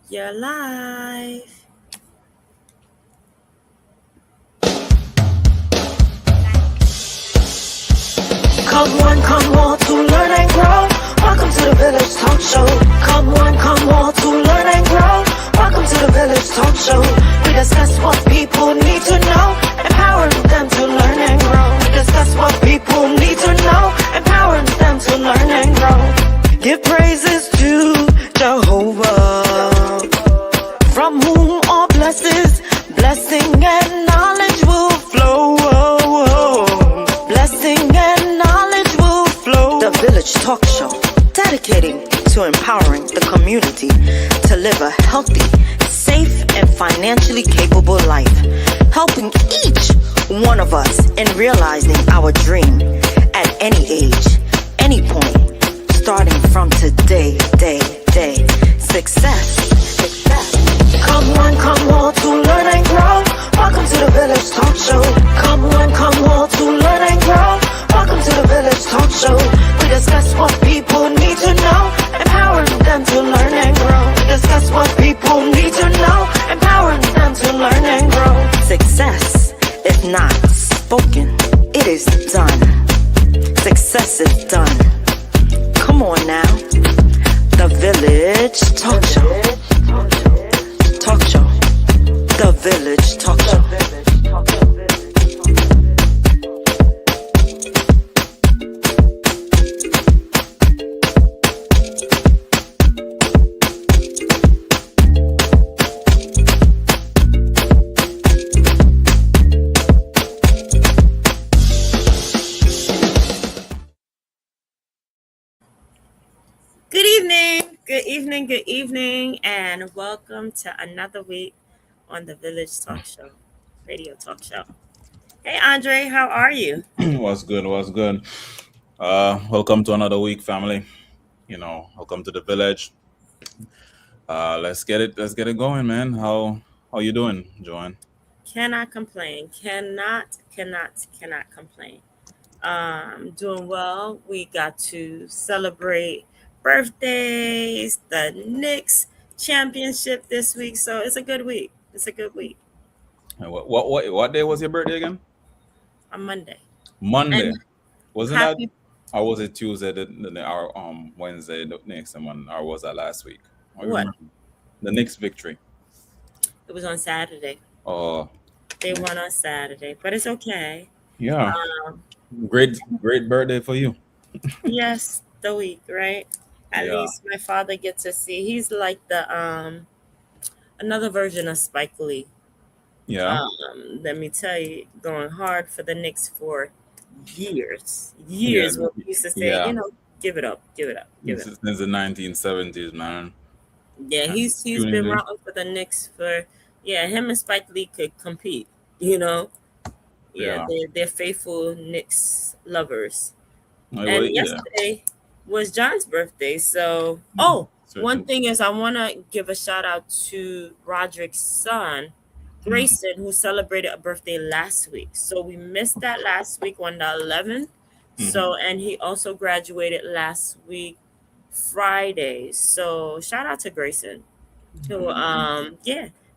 You're live. Come one, come all to learn and grow. Welcome to the Village Talk Show. Come one, come all to learn and grow. Welcome to the Village Talk Show. We discuss what people need to know, empowering them to learn and grow. We discuss what people need to know, empowering them to learn and grow. Give praises to Jehovah, from whom all blessing and knowledge will flow. Blessing and knowledge will flow. The Village Talk Show, dedicating to empowering the community to live a healthy, safe, and financially capable life, helping each one of us in realizing our dream at any age, any point, starting from today, day. Success. Come one, come all to learn and grow. Welcome to the Village Talk Show. Come one, come all to learn and grow. Welcome to the Village Talk Show. We discuss what people need to know, empowering them to learn and grow. We discuss what people need to know, empowering them to learn and grow. Success is not spoken, it is done. Success is done. Come on now. The Village Talk Show. Talk Show. The Village Talk Show. Good evening, and welcome to another week on the Village Talk Show, radio talk show. Hey, Andre, how are you? What's good? What's good? Welcome to another week, family. Welcome to the village. Let's get it. Let's get it going, man. How you doing, Joanne? Cannot complain. Cannot complain. Doing well. We got to celebrate birthdays, the Knicks championship this week, so it's a good week. It's a good week. And what day was your birthday again? On Monday. Monday. And Wasn't that? happy. Or was it Tuesday? Our Wednesday, the next one, or was that last week? I What? remember. The Knicks victory. It was on Saturday. Oh, They won on Saturday, but it's okay. yeah. Um, Great birthday for you. yes, the week, right? At Yeah. least my father gets to see. He's like the another version of Spike Lee. Yeah. Let me tell you, going hard for the Knicks for years. Yeah. Years. What we used to say, Yeah. give it up, give it up, give it up. Since the 1970s, man. Yeah, he's been Tuning rooting for the Knicks for him and Spike Lee could compete, you know. Yeah, Yeah. they're faithful Knicks lovers. Well, And yeah. yesterday was John's birthday. So, one Certain. thing is I want to give a shout out to Roderick's son, Grayson, who celebrated a birthday last week. So we missed that last week on the 11th. Mhm. So, and he also graduated last week, Friday. So shout out to Grayson who,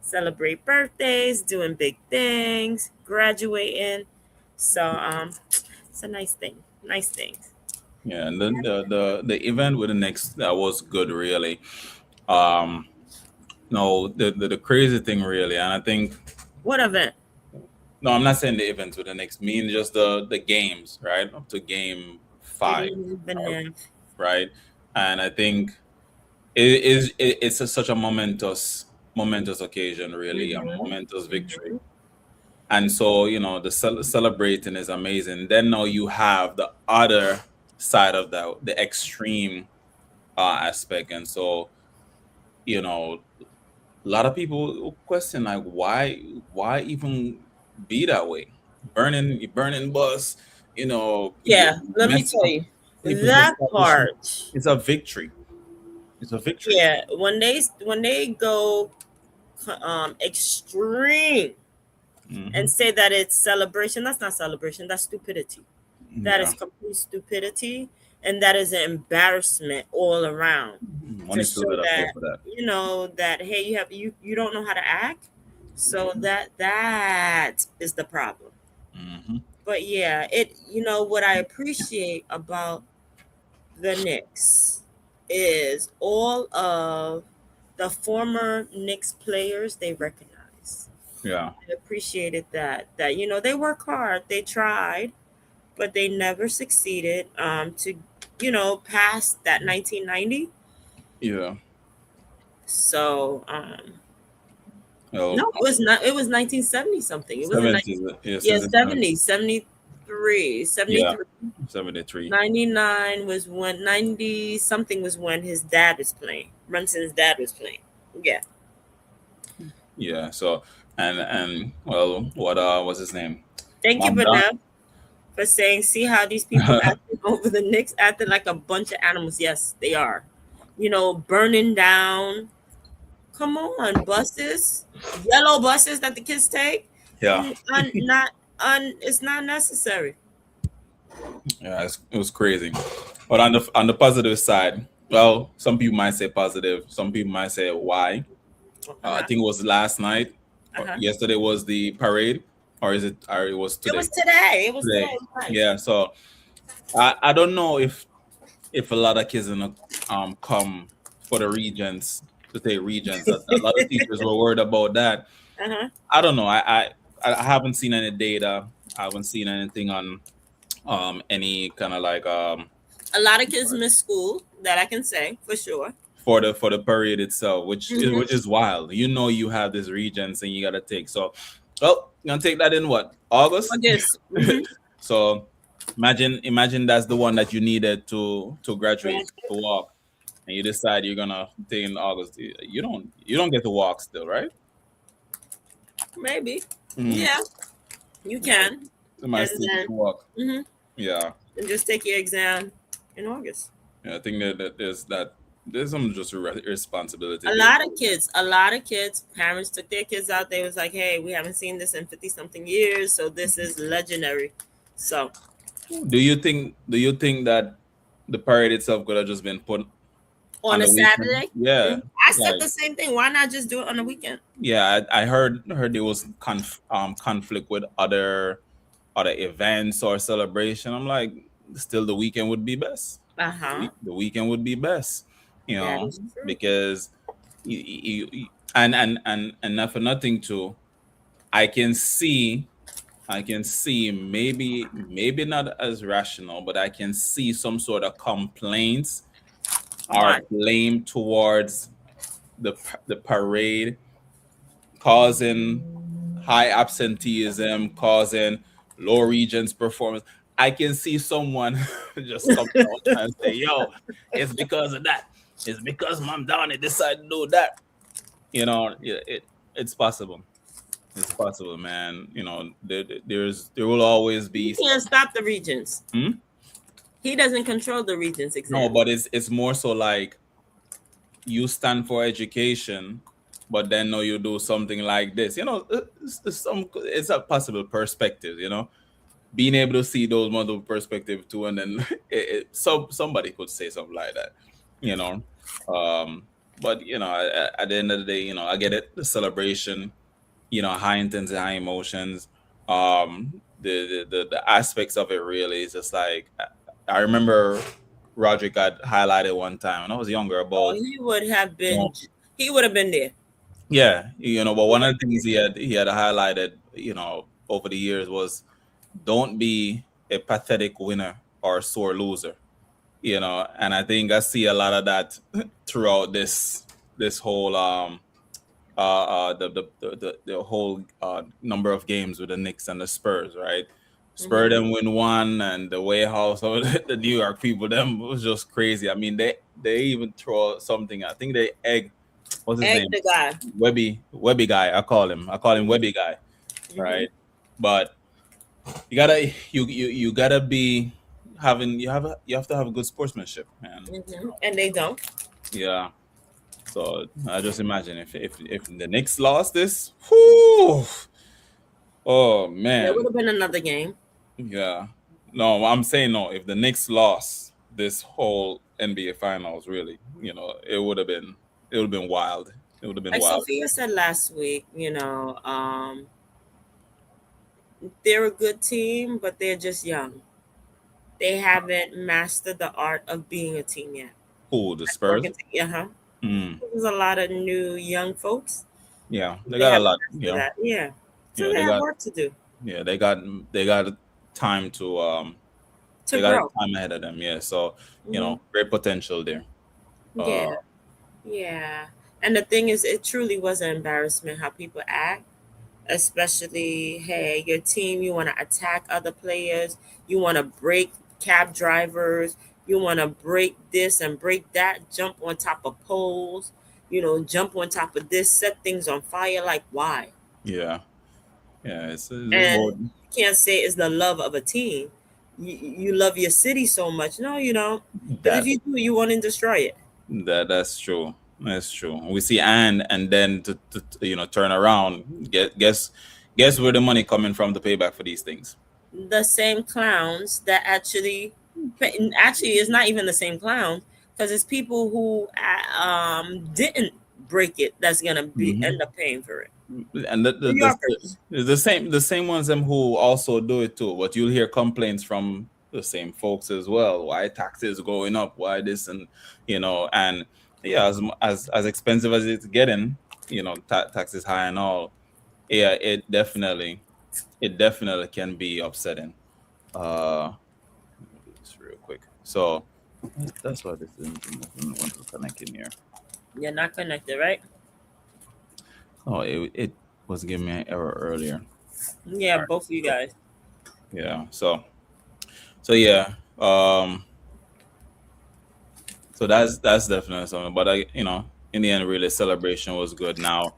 celebrate birthdays, doing big things, graduating. So, it's a nice thing. Nice things. Yeah, and then the event with the next that was good, really. Um, no, the crazy thing, really, and I think What event? no, I'm not saying the event with the next. Mean just the games, right, up to game It five, is bananas. right, and I think it's such a momentous occasion, really, a Mhm, momentous victory. mhm. And so the celebrating is amazing. Then now you have the other side of the extreme aspect, and so a lot of people question like why even be that way, burning bus, people Yeah, let me mess tell up you people's that establishment. part. It's a victory. It's a victory. Yeah, when they go extreme Hmm. and say that it's celebration, that's not celebration. That's stupidity. That Yeah. is complete stupidity. and that is an embarrassment all around to Money still show gotta pay that for that. that hey, you don't know how to act. So that is the problem. Hmm. But yeah, it what I appreciate about the Knicks is all of the former Knicks players they recognize. Yeah. I appreciated that they work hard, they tried, but they never succeeded to past that 1990. Yeah. So Well, no, it was not. It was 1970 something. It wasn't 70s. 19, Yeah, yeah, since the 70, 70s. 73, Yeah. 73. 73. 99 was when 90 something was when his dad was playing. Brunson's dad was playing. Yeah. Yeah. So and well, what was his name? Thank you, Mom Don. Bernard, for saying, see how these people acting over the Knicks, acting like a bunch of animals. Yes, they are. Burning down. Come on, buses, yellow buses that the kids take. Yeah. Not it's not necessary. Yeah. It was crazy. But on the positive side, well, some people might say positive. Some people might say why. I Uh-huh. think it was last night. Or Uh-huh. yesterday was the parade, or is it? Or it was It today? was today. It was Today. today. Right. Yeah. So I don't know if a lot of kids gonna come for the regents to take regents. A lot of teachers were worried about that. Uh-huh. I don't know. I haven't seen any data. I haven't seen anything on any kind of like A lot of kids miss school. That I can say for sure. for the parade itself, Mm-hmm. which is wild. You have this regents and you gotta take. So, well, you're gonna take that in what, August? August. Mm-hmm. So imagine that's the one that you needed to graduate, to walk, and you decide you're gonna take in August. You don't get to walk still, right? Maybe. Mm. Yeah, you can. You might And still get then to walk. mm-hmm. Yeah. and just take your exam in August. Yeah, I think there's some just responsibility A there. lot of kids, parents took their kids out. They was like, hey, we haven't seen this in 50 something years. So this is legendary. So Do you think that the parade itself could have just been put on on a the weekend? Saturday, Yeah. I said Like, the same thing. Why not just do it on the weekend? yeah, I heard there was conflict with other events or celebration. I'm like, still the weekend would be best. Uh-huh. The weekend would be best, That is true. because and not for nothing too. I can see maybe not as rational, but I can see some sort of complaints or Why? blame towards the parade causing high absenteeism, causing low regions performance. I can see someone just come out and say, "Yo, it's because of that. It's because Mom Downey decided to do that." It's possible. It's possible, man. There will always He be. can't stop the regents. Hmm? He doesn't control the regents No, exam. but it's more so like you stand for education, but then no, you do something like this. It's a possible perspective. Being able to see those multiple perspectives too, and then somebody could say something like that. You know, but at the end of the day, I get it. The celebration, high intensity, high emotions. The aspects of it really is just like I remember Roderick got highlighted one time when I was younger Oh, about. he would have been there. Yeah, but one of the things he had highlighted, over the years was don't be a pathetic winner or a sore loser. And I think I see a lot of that throughout this whole the whole number of games with the Knicks and the Spurs, right? Spurs them win one, and the way how some of the New York people them was just crazy. I mean, they even throw something. I think they egg, what's his Egg name? the guy. Webby guy. I call him Webby guy, right? But you gotta be having you have to have good sportsmanship, man. And they don't. Yeah. So I just imagine if the Knicks lost this, whew, oh There man, would have been another game. yeah. No, I'm saying no. If the Knicks lost, this whole NBA Finals. Really, it would have been wild. It would have been Like wild. Sophia said last week, they're a good team, but they're just young. They haven't mastered the art of being a team yet. Who, the Spurs? Working together. Mm, There's a lot of new young folks. yeah, they They got a haven't lot. mastered that. Yeah. So they They have got work to do they got time to to they got grow. time ahead of them. Yeah, so Hmm. great potential there. Yeah. Uh, Yeah. And the thing is, it truly was an embarrassment how people act, especially, hey, your team, you want to attack other players, you want to break cab drivers, you want to break this and break that, jump on top of poles, jump on top of this, set things on fire. Like, why? yeah, yeah, it's And about you can't say it's the love of a team. You love your city so much. No, you don't. Because if that. you do, you want to destroy it. That's true. That's true. We see and then to turn around. Guess where the money coming from to pay back for these things. The same clowns that actually it's not even the same clowns, because it's people who didn't break it that's gonna be Hmm. end up paying for it. And New Yorkers. the same ones them who also do it too. But you'll hear complaints from the same folks as well. Why taxes going up? Why this and yeah, as expensive as it's getting, taxes high and all. Yeah, it definitely can be upsetting. Let me do this real quick. So that's why this is want to connect in here. You're not connected, right? Oh, it was giving me an error earlier. Yeah, both of you guys. Yeah. So yeah. So that's definitely something. But in the end, really, celebration was good. Now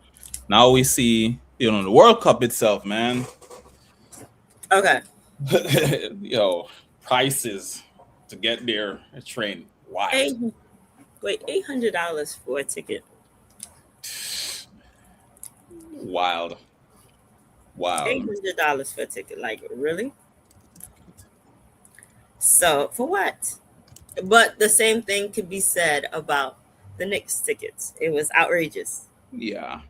we see, the World Cup itself, man. Okay. Yo, prices to get there, a train, wild, Eight, wait, $800 for a ticket. wild, wild. $800 for a ticket. Like, really? So for what? But the same thing could be said about the Knicks tickets. It was outrageous. Yeah,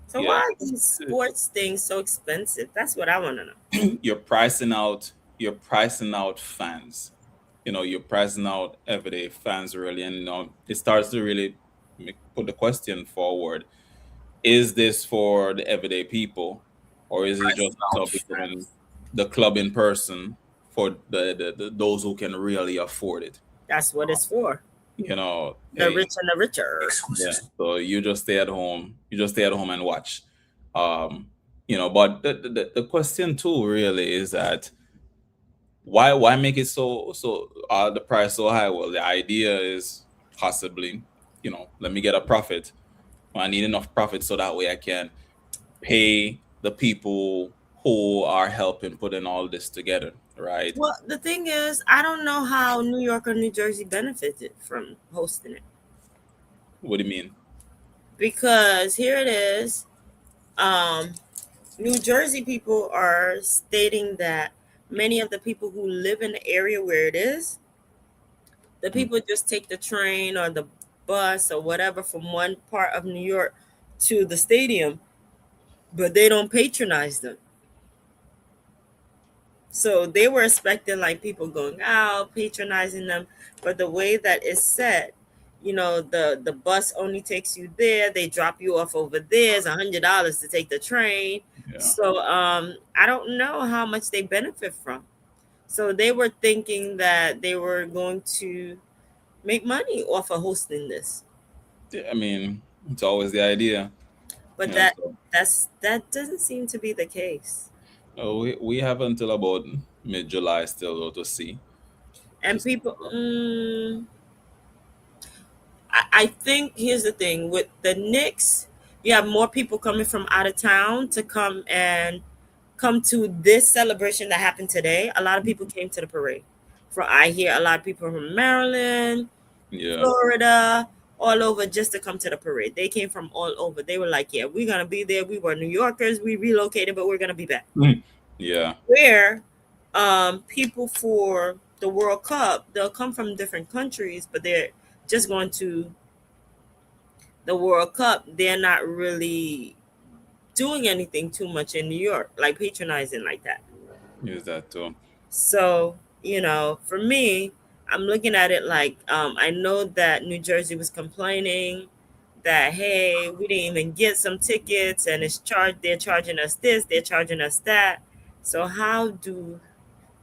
So yeah. why are these sports things so expensive? That's what I want to know. You're pricing out fans. You're pricing out everyday fans really, and it starts to really put the question forward: is this for the everyday people, or is it just becoming the club in person for the those who can really afford it? That's what it's for. The Hey, rich and the richer. yeah. So you just stay at home. You just stay at home and watch. Um, but the question too really is that why make it the price so high? Well, the idea is possibly, let me get a profit. I need enough profit so that way I can pay the people who are helping putting all this together, right? Well, the thing is, I don't know how New York or New Jersey benefited from hosting it, What do you mean? because here it is. Um, New Jersey people are stating that many of the people who live in the area where it is, the Mm. people just take the train or the bus or whatever from one part of New York to the stadium, but they don't patronize them. So they were expecting like people going out, patronizing them, but the way that it's set, the bus only takes you there. They drop you off over there. It's $100 to take the train. Yeah. So I don't know how much they benefit from. So they were thinking that they were going to make money off of hosting this, I mean, it's always the idea. but You know, so that doesn't seem to be the case. we have until about mid-July still though, to see. And people, I think here's the thing with the Knicks, you have more people coming from out of town to come to this celebration that happened today. A lot of people came to the parade. I hear a lot of people from Maryland, Yeah. Florida, all over just to come to the parade. They came from all over. They were like, "Yeah, we're gonna be there. We were New Yorkers. We relocated, but we're gonna be back." Yeah. Where people the World Cup, they'll come from different countries, but they're just going to the World Cup. They're not really doing anything too much in New York, like patronizing like that. Use that too. So, for me, I'm looking at it like I know that New Jersey was complaining that, hey, we didn't even get some tickets and they're charging us this, they're charging us that. So how do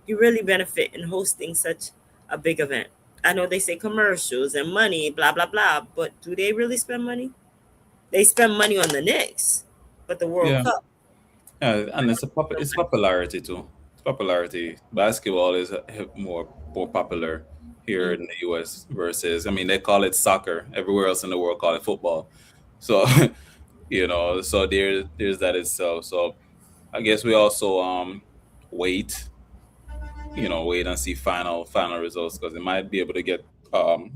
you really benefit in hosting such a big event? I know they say commercials and money, blah blah blah, but do they really spend money? They spend money on the Knicks, but the World Yeah. Cup. Yeah, and it's popularity too. It's popularity. Basketball is more popular here Mm. in the U.S. versus, I mean, they call it soccer. Everywhere else in the world call it football. So so there's that itself. So I guess we also wait, wait and see final results, because they might be able to get um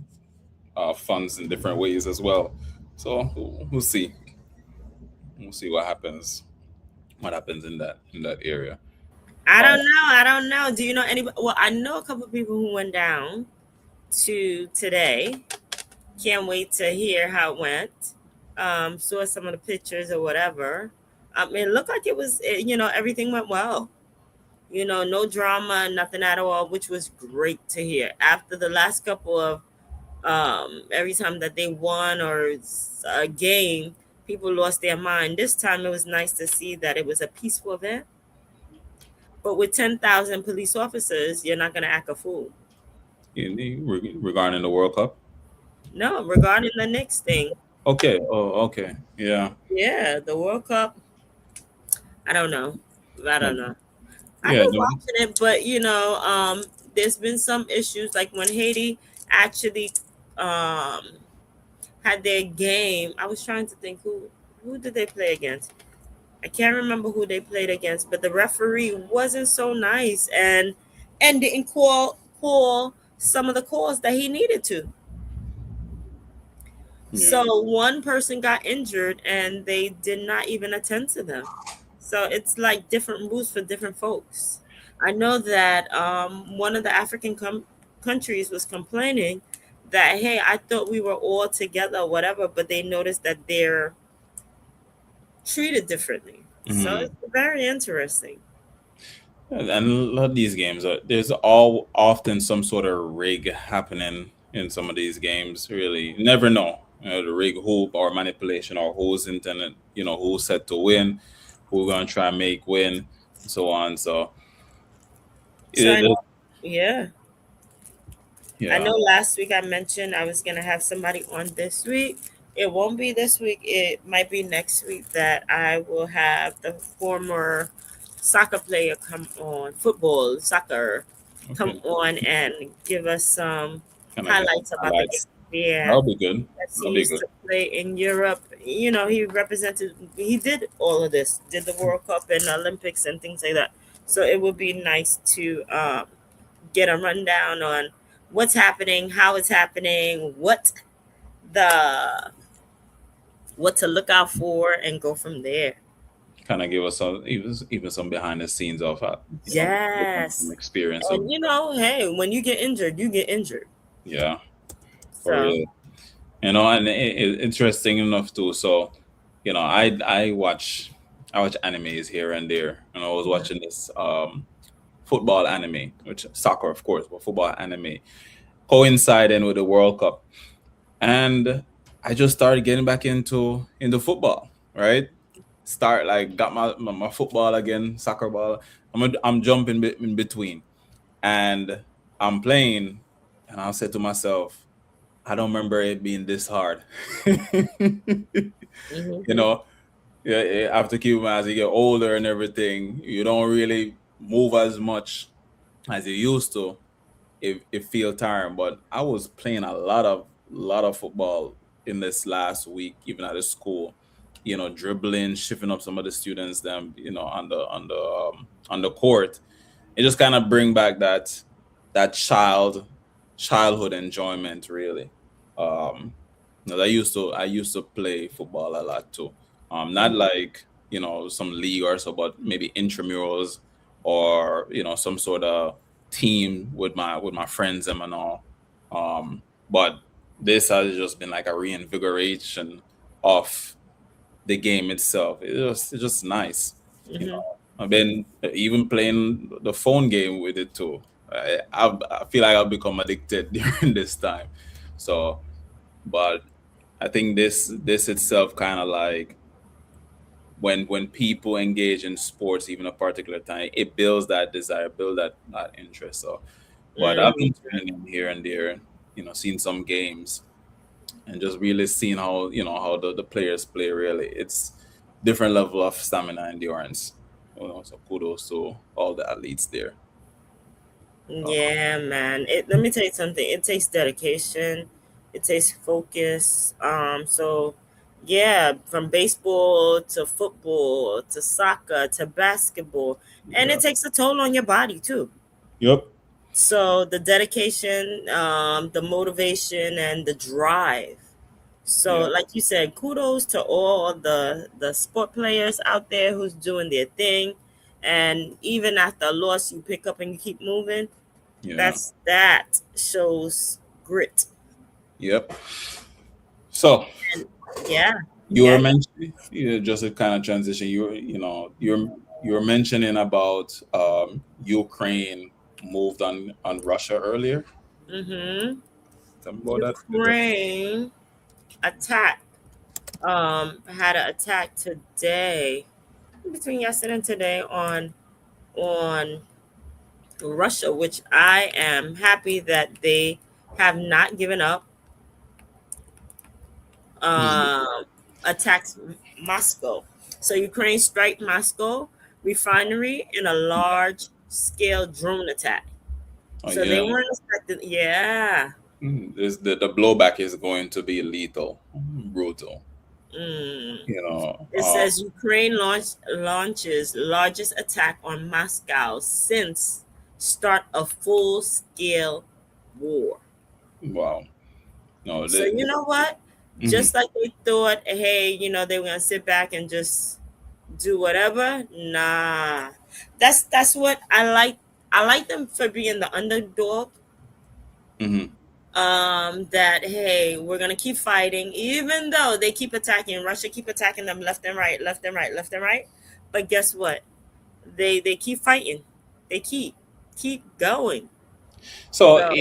funds in different ways as well. So we'll see. We'll see what happens in that area. I Uh, don't know. I don't know. Do you know anybody? Well, I know a couple of people who went down to today. Can't wait to hear how it went. Saw some of the pictures or whatever. It looked like everything went well. No drama, nothing at all, which was great to hear. After the last couple of every time that they won or a game, people lost their mind. This time it was nice to see that it was a peaceful event. But with 10,000 police officers, you're not going to act a fool. regarding the World Cup. No, regarding the next thing. Okay. Oh, okay. Yeah. Yeah, the World Cup. I don't know. I No, don't know. I've yeah. been No, watching it, but there's been some issues like when Haiti actually um had their game. I was trying to think who did they play against. I can't remember who they played against, but the referee wasn't so nice and didn't call some of the calls that he needed to. yeah. So one person got injured and they did not even attend to them. So it's like different rules for different folks. I know that one of the African countries was complaining that, hey, I thought we were all together or whatever, but they noticed that they're treated differently. So Hmm. it's very interesting. And a lot of these games, there's all often some sort of rig happening in some of these games. Really, you never know. The rig hoop or manipulation or who's intended, who's set to win, who's gonna try and make win, and so on. So, So I it, know, yeah. I yeah. know last week I mentioned I was gonna have somebody on this week. It won't be this week. It might be next week that I will have the former soccer player come on, football, soccer, come Okay. on and give us some Kind of get some highlights about the game. highlights. Yeah. That'll be good. Yes, he That'll be used good. to play in Europe. He did all of this, did the World Cup and Olympics and things like that. So it would be nice to get a rundown on what's happening, how it's happening, the what to look out for, and go from there. Kind of give us even some behind the scenes of some Yes. experience of, And hey, when you get injured, you get injured. yeah, for So real. And interesting enough too. So, I watch animes here and there, and I was watching this football anime, which soccer of course, but football anime coinciding with the World Cup, and I just started getting back into football. Right, start like got my football again, soccer ball. I'm jumping in between, and I'm playing, and I'll say to myself, I don't remember it being this hard. you mhm. know, yeah, after keep in mind, as you get older and everything, you don't really move as much as you used to. It feel tiring, but I was playing a lot of football in this last week, even at the school. Dribbling, shifting up some of the students, them, on the court. It just kind of bring back that childhood enjoyment, really. Um, I used to play football a lot too. Not like some league or so, but maybe intramurals or some sort of team with my friends and all. But this has just been like a reinvigoration of the game itself. It's just nice, you Hmm. know. I've been even playing the phone game with it too. I feel like I've become addicted during this time. So, but I think this itself kind of like when people engage in sports, even a particular time, it builds that desire, build that interest. So, but I've Hmm. been tuning in here and there, seeing some games and just really seeing how how the players play. Really, it's different level of stamina and endurance. So kudos to all the athletes there. Uh, Yeah, man. Let me tell you something. It takes dedication. It takes focus. So yeah, from baseball to football to soccer to basketball, and it yeah. takes a toll on your body too. Yep. So the dedication, the motivation, and the drive. So, Yeah. like you said, kudos to all the sport players out there who's doing their thing, and even after a loss, you pick up and you keep moving. Yeah. That shows grit. Yep. So And yeah, you were yeah. mentioning, just a kind of transition. You're mentioning about Ukraine moved on Russia earlier. Mm-hmm. Tell me about that. Ukraine attack. Had an attack today, between yesterday and today, on Russia, which I am happy that they have not given up. Mhm. um, Attacks Moscow. So Ukraine strike Moscow refinery in a large scale drone attack. Oh So they yeah. weren't expecting. Yeah. The blowback is going to be lethal, brutal. Mm. You know. It says Ukraine launches largest attack on Moscow since start of full scale war. Wow. No. So you know what? Mhm. Just like they thought, hey, they were gonna sit back and just do whatever. Nah, that's what I like. I like them for being the underdog. Mhm. That hey, we're gonna keep fighting, even though they keep attacking. Russia keep attacking them left and right, left and right, left and right. But guess what? They keep fighting. They keep going. So So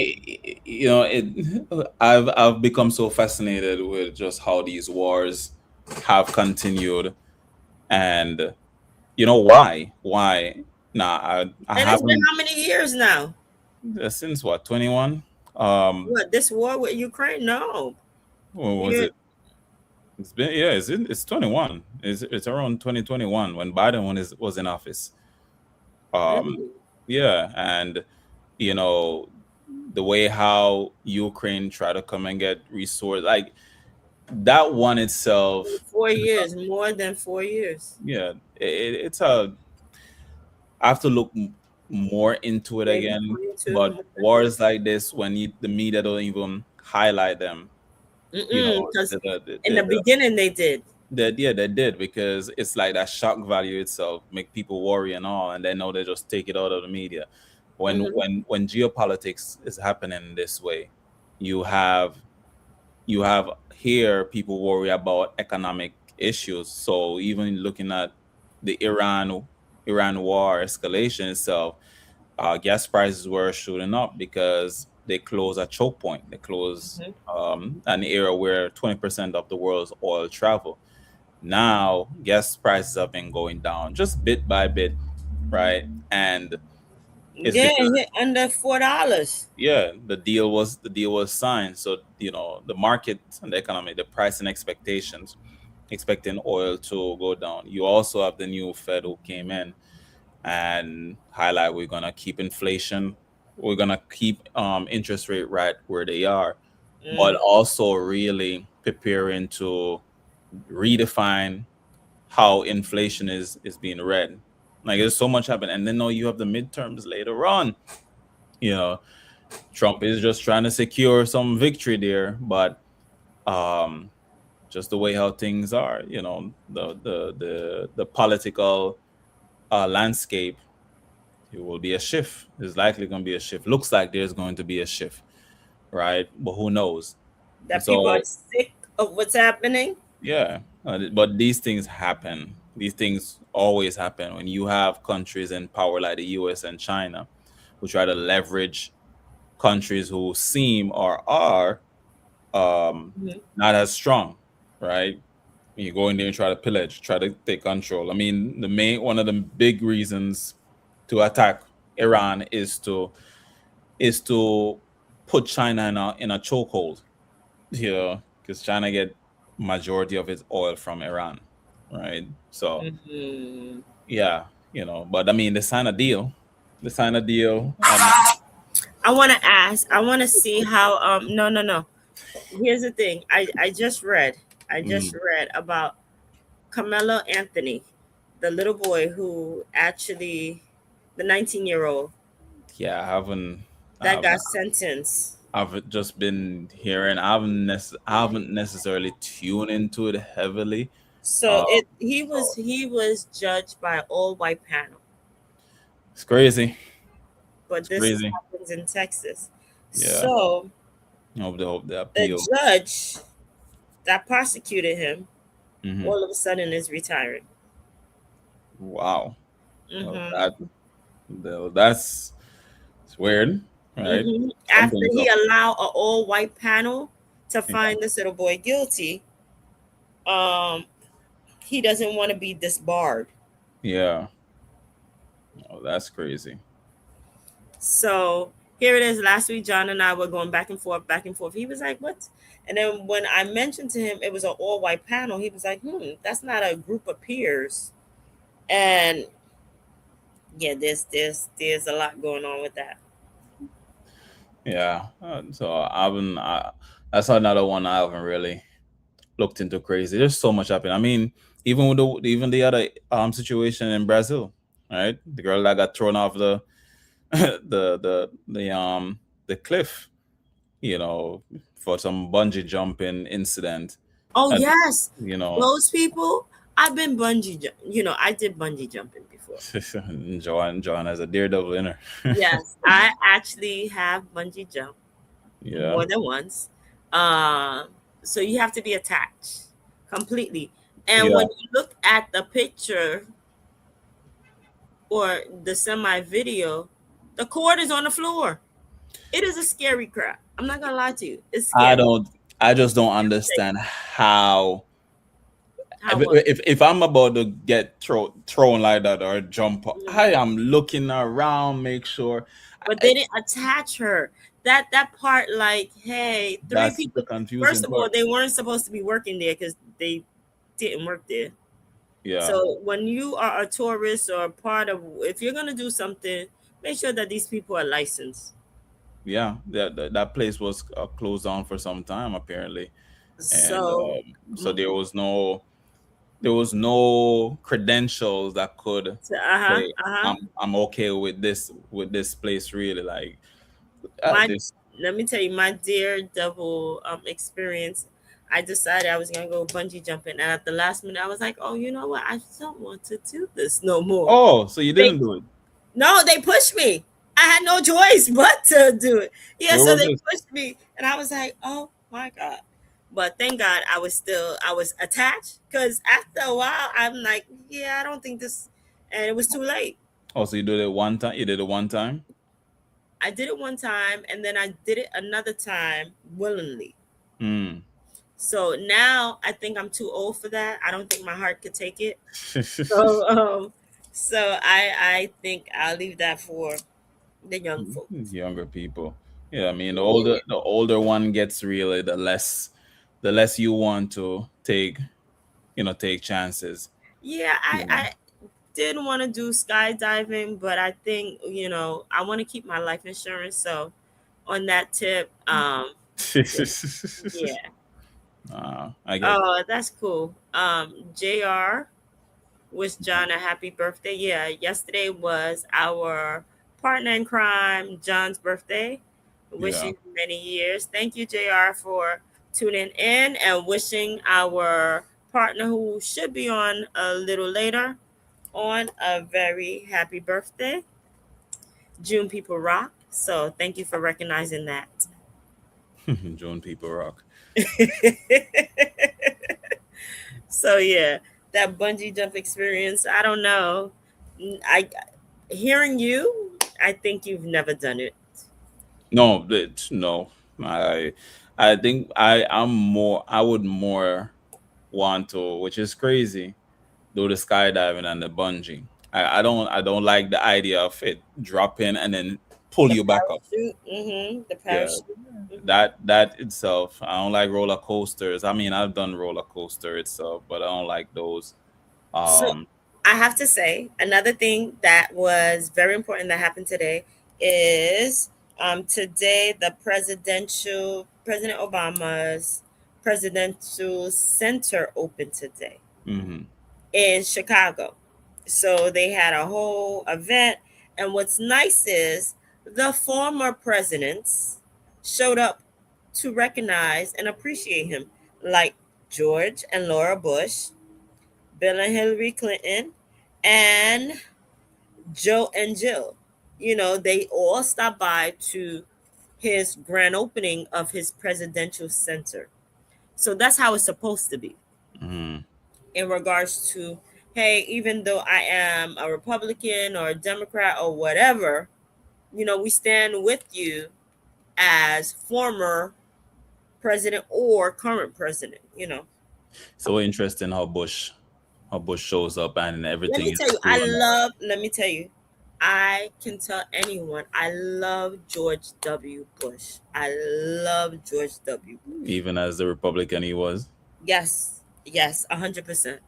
I've become so fascinated with just how these wars have continued, and why? Nah, I and it's been haven't how many years now? since what 21. What, this war with Ukraine? No, When was you it? It's been yeah, it's 21. It's around 2021 when Biden was in office. Um, really yeah, and you know the way how Ukraine tried to come and get resources, like that one itself. 4 years, more than 4 years. Yeah, it's a. I have to look more into it Maybe again. 22, But more than wars 22. like this, when the media don't even highlight them, Because in the the beginning they did. yeah, they did, because it's like that shock value itself make people worry and all, and they know they just take it out of the media. When Hmm. geopolitics is happening this way, you have you have here people worry about economic issues. So even looking at the Iran war escalation itself, gas prices were shooting up because they close a choke point. They close Hmm. an era where 20% of the world's oil travel. Now gas prices have been going down just bit by bit, right? And it's Yeah, because hit under $4. yeah, the deal was signed. So the market and the economy, the price and expectations, expecting oil to go down. You also have the new Fed who came in and highlight we're gonna keep inflation, we're gonna keep interest rate right where they are, but Mm. also really preparing to redefine how inflation is being read. Like there's so much happening, and then now you have the midterms later on. You know, Trump is just trying to secure some victory there, but um, just the way how things are, the political landscape it will be a shift. There's likely going to be a shift. Looks like there's going to be a shift, right? But who knows? And That people are so, sick of what's happening. yeah, but these things happen. These things always happen when you have countries in power like the US and China who try to leverage countries who seem or are Mhm. not as strong, right? You go in there and try to pillage, try to take control. I mean, the main one of the big reasons to attack Iran is to put China in a chokehold, because China get majority of its oil from Iran, right? So Mhm. yeah, but I mean, they sign a deal, and I want to ask. I want to see how. No, no, no. Here's the thing. I just read. I just mm, read about Carmelo Anthony, the little boy who actually, the 19-year-old yeah, that I've, got sentenced. I've just been hearing. I haven't necessarily tuned into it heavily. So Uh, it he was so he was judged by an all white panel, it's crazy. but It's this is crazy. happens in Texas. Yeah. So Hope they the appeal. judge that prosecuted him Hmm. all of a sudden is retiring. Wow. Well, Hmm. that's it's weird, right? After Something's he up. allowed an all white panel to Yeah. find this little boy guilty, um, he doesn't want to be disbarred. Yeah. Oh, that's crazy. So here it is. Last week, John and I were going back and forth, back and forth. He was like, "What?" And then when I mentioned to him it was an all white panel, he was like, that's not a group of peers." And yeah, there's a lot going on with that. Yeah. So that's another one I haven't really looked into crazy. There's so much happening. I mean, even the other situation in Brazil, right? The girl that got thrown off the the cliff, you know, for some bungee jumping incident. Oh And yes, you know, those people. I've been I did bungee jumping before. Joanne has a daredevil in her. Yes, I actually have bungee jumped Yeah. more than once. Um, so you have to be attached completely. And Yeah. when you look at the picture or the semi video, the cord is on the floor. It is a scary crap. I'm not gonna lie to you. It's I scary. don't I just don't understand how How what? if I'm about to get thrown like that or jump, Mhm. I am looking around, make sure. But I, they didn't attach her. That part, like, hey, three that's the people. First confusing of all, part. they weren't supposed to be working there because they didn't work there. Yeah. So when you are a tourist or part of, if you're gonna do something, make sure that these people are licensed. Yeah, that place was closed down for some time apparently, and So, so there was no credentials that could uh huh, say uh huh. I'm okay with this place, really, like My, this. let me tell you, my Daredevil experience. I decided I was gonna go bungee jumping, and at the last minute, I was like, "Oh, you know what? I don't want to do this no more." Oh, so you They didn't do it? No, they pushed me. I had no choice but to do it. Yeah, Where so was they this? pushed me, and I was like, "Oh my god!" But thank God I was attached because after a while I'm like, "Yeah, I don't think this," and it was too late. Oh, so you did it one time? You did it one time? I did it one time, and then I did it another time willingly. Hmm. So now I think I'm too old for that. I don't think my heart could take it. So, I think I'll leave that for the young folks. Younger people. Yeah, I mean, the older Yeah. the older one gets, really, the less you want to take chances. Yeah, You know. I did want to do skydiving, but I think, I want to keep my life insurance. So on that tip, yeah. I get. Oh, that's cool. JR wish John a happy birthday. Yeah, yesterday was our partner in crime, John's birthday. Wish Yeah. you many years. Thank you, JR, for tuning in and wishing our partner who should be on a little later on a very happy birthday. June people rock. So thank you for recognizing that. June people rock. So yeah, that bungee jump experience. I don't know. I hearing you. I think you've never done it. No, no. I I think I would more want to, which is crazy, do the skydiving and the bungee. I don't like the idea of it dropping and then pull The you back up. parachute. The Yeah, parachute. Mhm. that itself. I don't like roller coasters. I mean, I've done roller coaster itself, but I don't like those. So Um, I have to say another thing that was very important that happened today is today the President Obama's presidential center opened today mhm. in Chicago. So they had a whole event, and what's nice is the former presidents showed up to recognize and appreciate him, like George and Laura Bush, Bill and Hillary Clinton, and Joe and Jill. They all stopped by to his grand opening of his presidential center. So that's how it's supposed to be Mhm. in regards to, hey, even though I am a Republican or a Democrat or whatever, we stand with you as former president or current president. So interesting how Bush shows up and Let everything me is tell you, cool and all. I can tell anyone, I love George W. Bush. I love George W. Bush. Even as the Republican he was. Yes, yes, 100%.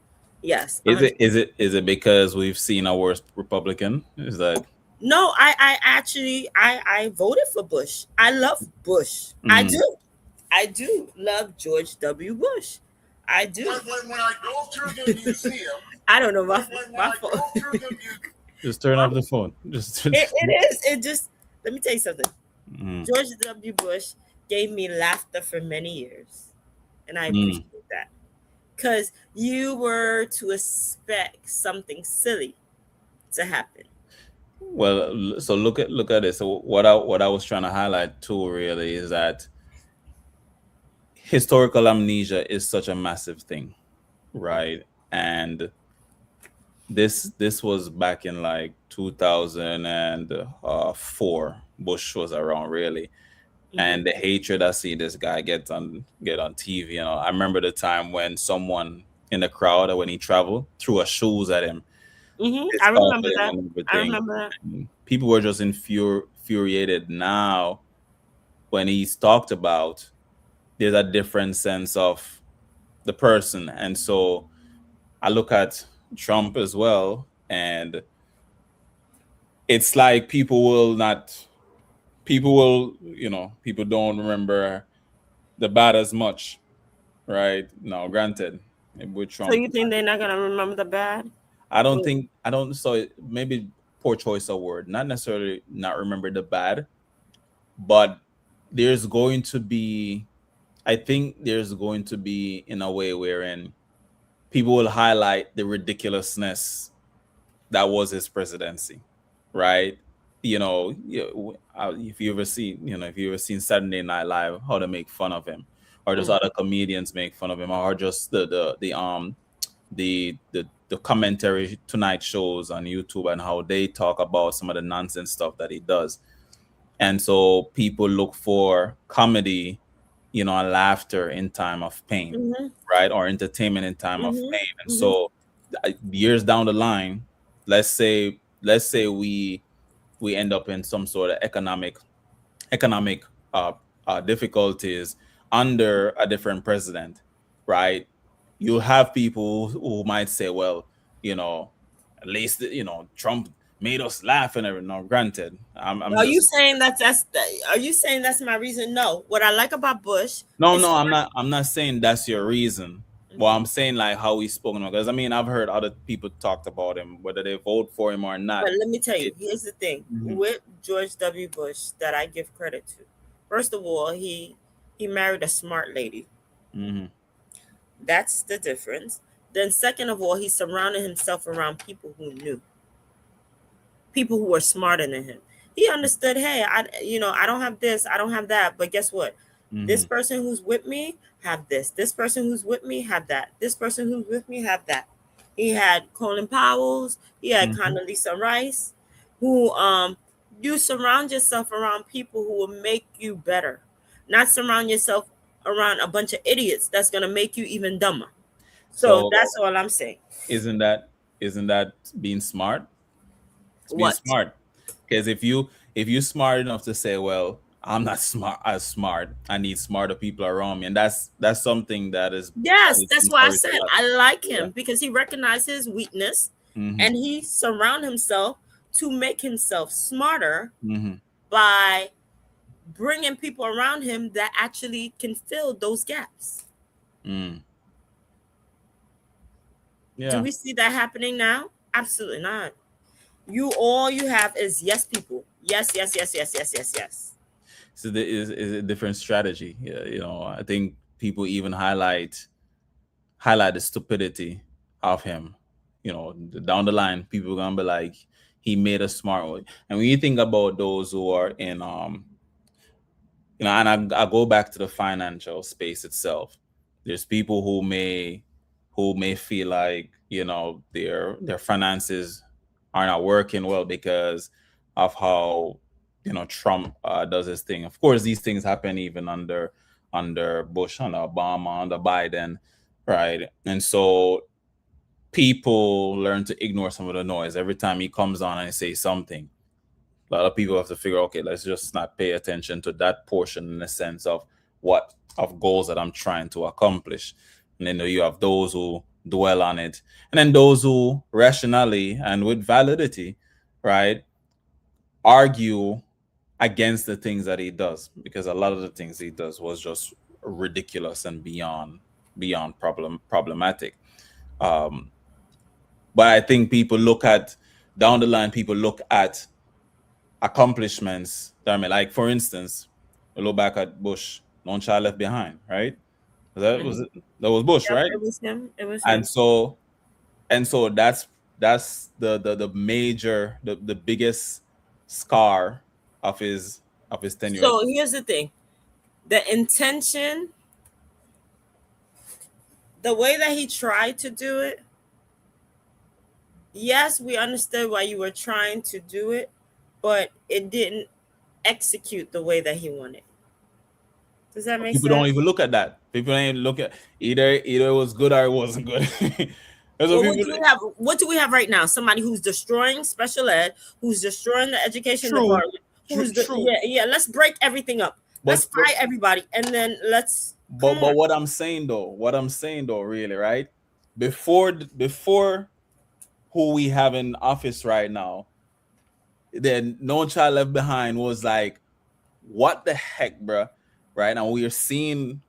Yes, Is it 100%. because we've seen a worse Republican? Is that No, I actually, I voted for Bush. I love Bush. I mm, do. I do love George W. Bush. I do. When I go to the museum, I don't know my fault. just turn off the phone? Just It is. It just, let me tell you something. mm, George W. Bush gave me laughter for many years, and I mm. appreciate that. Because you were to expect something silly to happen. Well, so look at it. So what I was trying to highlight too really is that historical amnesia is such a massive thing, right? And this was back in like 2004. Bush was around really, Hmm. and the hatred I see this guy get on TV. I remember the time when someone in the crowd, when he traveled, threw a shoes at him, I pissed off remember at him that. and I everything. remember that. And people were just infuriated. Now, when he's talked about, there's a different sense of the person, and so I look at Trump as well, and it's like people don't remember the bad as much, right? No, granted, with So Trump, you think they're not gonna remember the bad? Mm. I don't, so maybe poor choice of word, not necessarily not remember the bad, but there's going to be, I think there's going to be in a way wherein people will highlight the ridiculousness that was his presidency, right? If you ever see, if you ever seen Saturday Night Live, how to make fun of him, or just Mm. other comedians make fun of him, or just the commentary tonight shows on YouTube and how they talk about some of the nonsense stuff that he does, and so people look for comedy, and laughter in time of pain, Mhm. right, or entertainment in time of Mhm. pain, and Mhm. so years down the line, let's say we end up in some sort of economic uh, difficulties under a different president, right? You'll have people who might say, well, you know, at least Trump made us laugh and everything. No, granted, I'm Are you just saying are you saying that's my reason? No. What I like about Bush no, is, no, I'm not saying that's your reason. Well, Mhm. I'm saying like how he's spoken about, because I mean I've heard other people talked about him, whether they vote for him or not. But let me tell you, It, here's the thing Mhm, with George W. Bush that I give credit to. First of all, he married a smart lady. mhm, That's the difference. Then second of all, he surrounded himself around people who knew, people who were smarter than him. He understood, hey, I don't have this, I don't have that, but guess what? This Mm-hmm. person who's with me have this. This person who's with me have that. This person who's with me have that. He had Colin Powell's, he had Mm-hmm. Condoleezza Rice, who you surround yourself around people who will make you better. Not surround yourself around a bunch of idiots that's gonna make you even dumber. So So that's all I'm saying. isn't that being smart? It's being What? smart. Because if you're smart enough to say, well, I'm not smart, I need smarter people around me, and that's something that Yes, is that's why I encouraged said a lot. I like Yeah. him because he recognized his weakness Mm-hmm. and he surround himself to make himself smarter Mm-hmm. by bringing people around him that actually can fill those gaps. Mm. Do Yeah. we see that happening now? Absolutely not. All you have is yes people. Yes, yes, yes, yes, yes, yes, yes. So there is a different strategy. Yeah, I think people even highlight the stupidity of him. Down the line, people are gonna be like, he made a smart one. And when you think about those who are in and I go back to the financial space itself. There's people who may feel like their finances are not working well because of how Trump does his thing. Of course, these things happen even under Bush, under Obama, under Biden, right? And so people learn to ignore some of the noise every time he comes on and says something. A lot of people have to figure, okay, let's just not pay attention to that portion in the sense of what of goals that I'm trying to accomplish. And then you have those who dwell on it, and then those who rationally and with validity, right, argue against the things that he does, because a lot of the things he does was just ridiculous and beyond problematic. Um, but I think people look at down the line, people look at accomplishments that I mean, like for instance, we look back at Bush, No Child Left Behind, right? Mhm. That was Bush, Yep, right? it was him. It was And him. so that's the major the biggest scar of his tenure. So here's the thing. The intention, the way that he tried to do it, yes, we understood why you were trying to do it, but it didn't execute the way that he wanted. Does that make People don't sense? even look at that. People ain't look at either it was good or it wasn't good. That's what Well, people. what do we have right now? Somebody who's destroying special ed, who's destroying the education True, department, true. yeah. Let's break everything up. Let's But fire everybody, and then let's come but on. what I'm saying though, really, right? Before who we have in office right now, then No Child Left Behind was like, what the heck, bruh? Right now we're seeing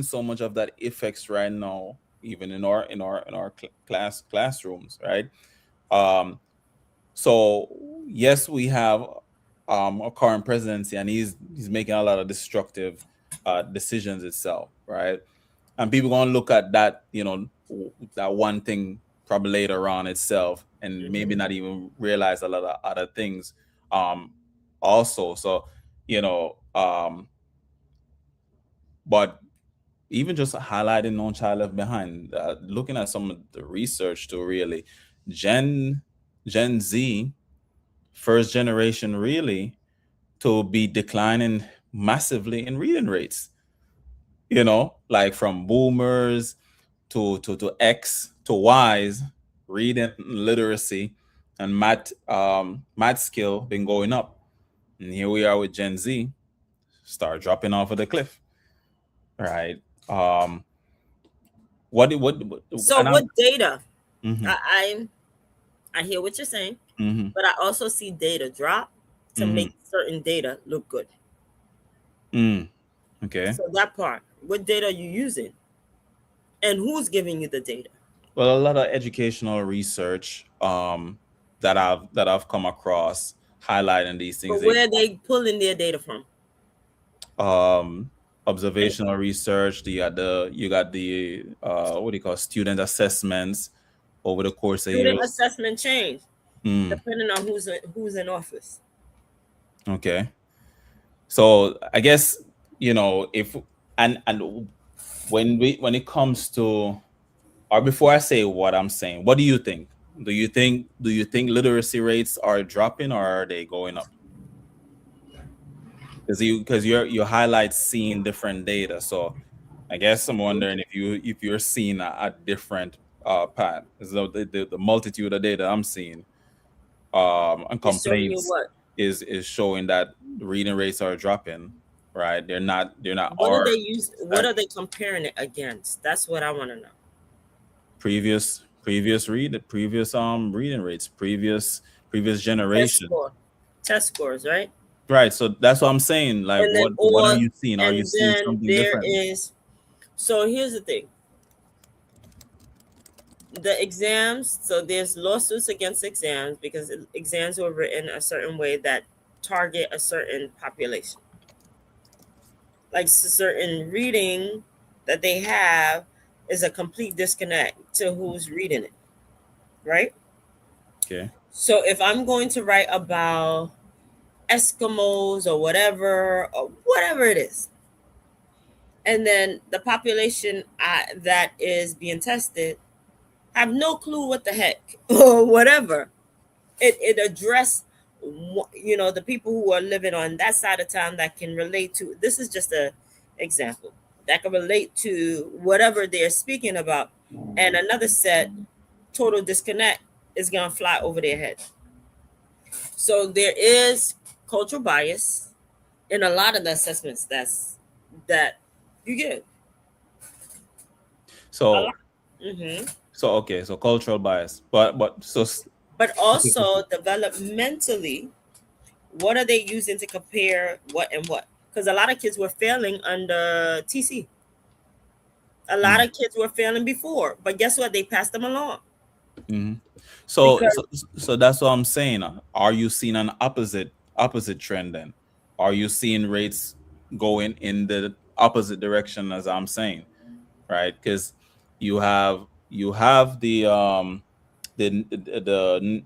so much of that effects right now, even in our classrooms, right? Um, so yes, we have a current presidency, and he's making a lot of destructive decisions itself, right? And people gonna look at that, that one thing probably later on itself, and maybe Mhm. not even realize a lot of other things, um, also. So, but even just highlighting No Child Left Behind, looking at some of the research to really Gen Gen Z, first generation, really to be declining massively in reading rates. Like from boomers to X to Y's, reading literacy and math skill been going up, and here we are with Gen Z start dropping off of the cliff, right? What So and I'm. what data? Hmm. I I hear what you're saying, Hmm. but I also see data drop to Hmm. make certain data look good. Okay. So that part, what data are you using, and who's giving you the data? Well, a lot of educational research that I've come across highlighting these things. But where are they pulling their data from? um And Observational research. You got the what do you call, student assessments over the course of student years. assessment change Mm, depending on who's in office. Okay. So I guess, if and when it comes to, or before I say what I'm saying, what do you think? Do you think literacy rates are dropping or are they going up? Because your highlights seeing different data. So I guess I'm wondering if you're seeing a different path. So the multitude of data I'm seeing and It's showing you complaints what? is showing that reading rates are dropping, right? They're not What are are they use? What are they comparing it against? That's what I want to know. previous reading rates, previous Test generation. score, test scores, right? Right. So that's what I'm saying. Like, And then what are or you seeing? Are you and seeing then something there different? is. So here's the thing: the exams. So there's lawsuits against exams because exams were written a certain way that target a certain population. Like certain reading that they have is a complete disconnect to who's reading it, right? Okay. So if I'm going to write about Eskimos or whatever it is, and then the population that is being tested have no clue what the heck or whatever, it address the people who are living on that side of town that can relate to, this is just a example, that can relate to whatever they're speaking about, and another set, total disconnect, is going to fly over their head. So there is cultural bias in a lot of the assessments that you give. A So lot. Hmm. okay. So cultural bias, but But also developmentally, what are they using to compare what and what? Because a lot of kids were failing under TC. A lot Mm, of kids were failing before, but guess what? They passed them along mhm. So, because so so that's what I'm saying. Are you seeing an opposite trend then? Are you seeing rates going in the opposite direction as I'm saying, right? Because you have the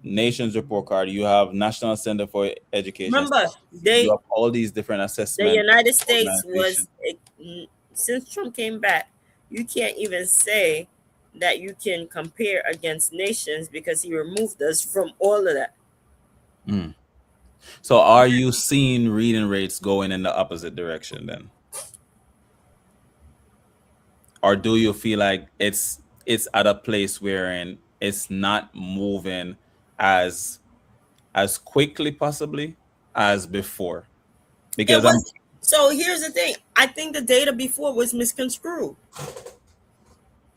nation's report card. You have National Center for Education remember Statistics. You have all these different the assessment United States organizations. was since Trump came back, you can't even say that you can compare against nations because he removed us from all of that. Mm. So are you seeing reading rates going in the opposite direction then? Or do you feel like it's at a place wherein it's not moving as quickly possibly as before? It Because I'm was so. Here's the thing. I think the data before was misconstrued.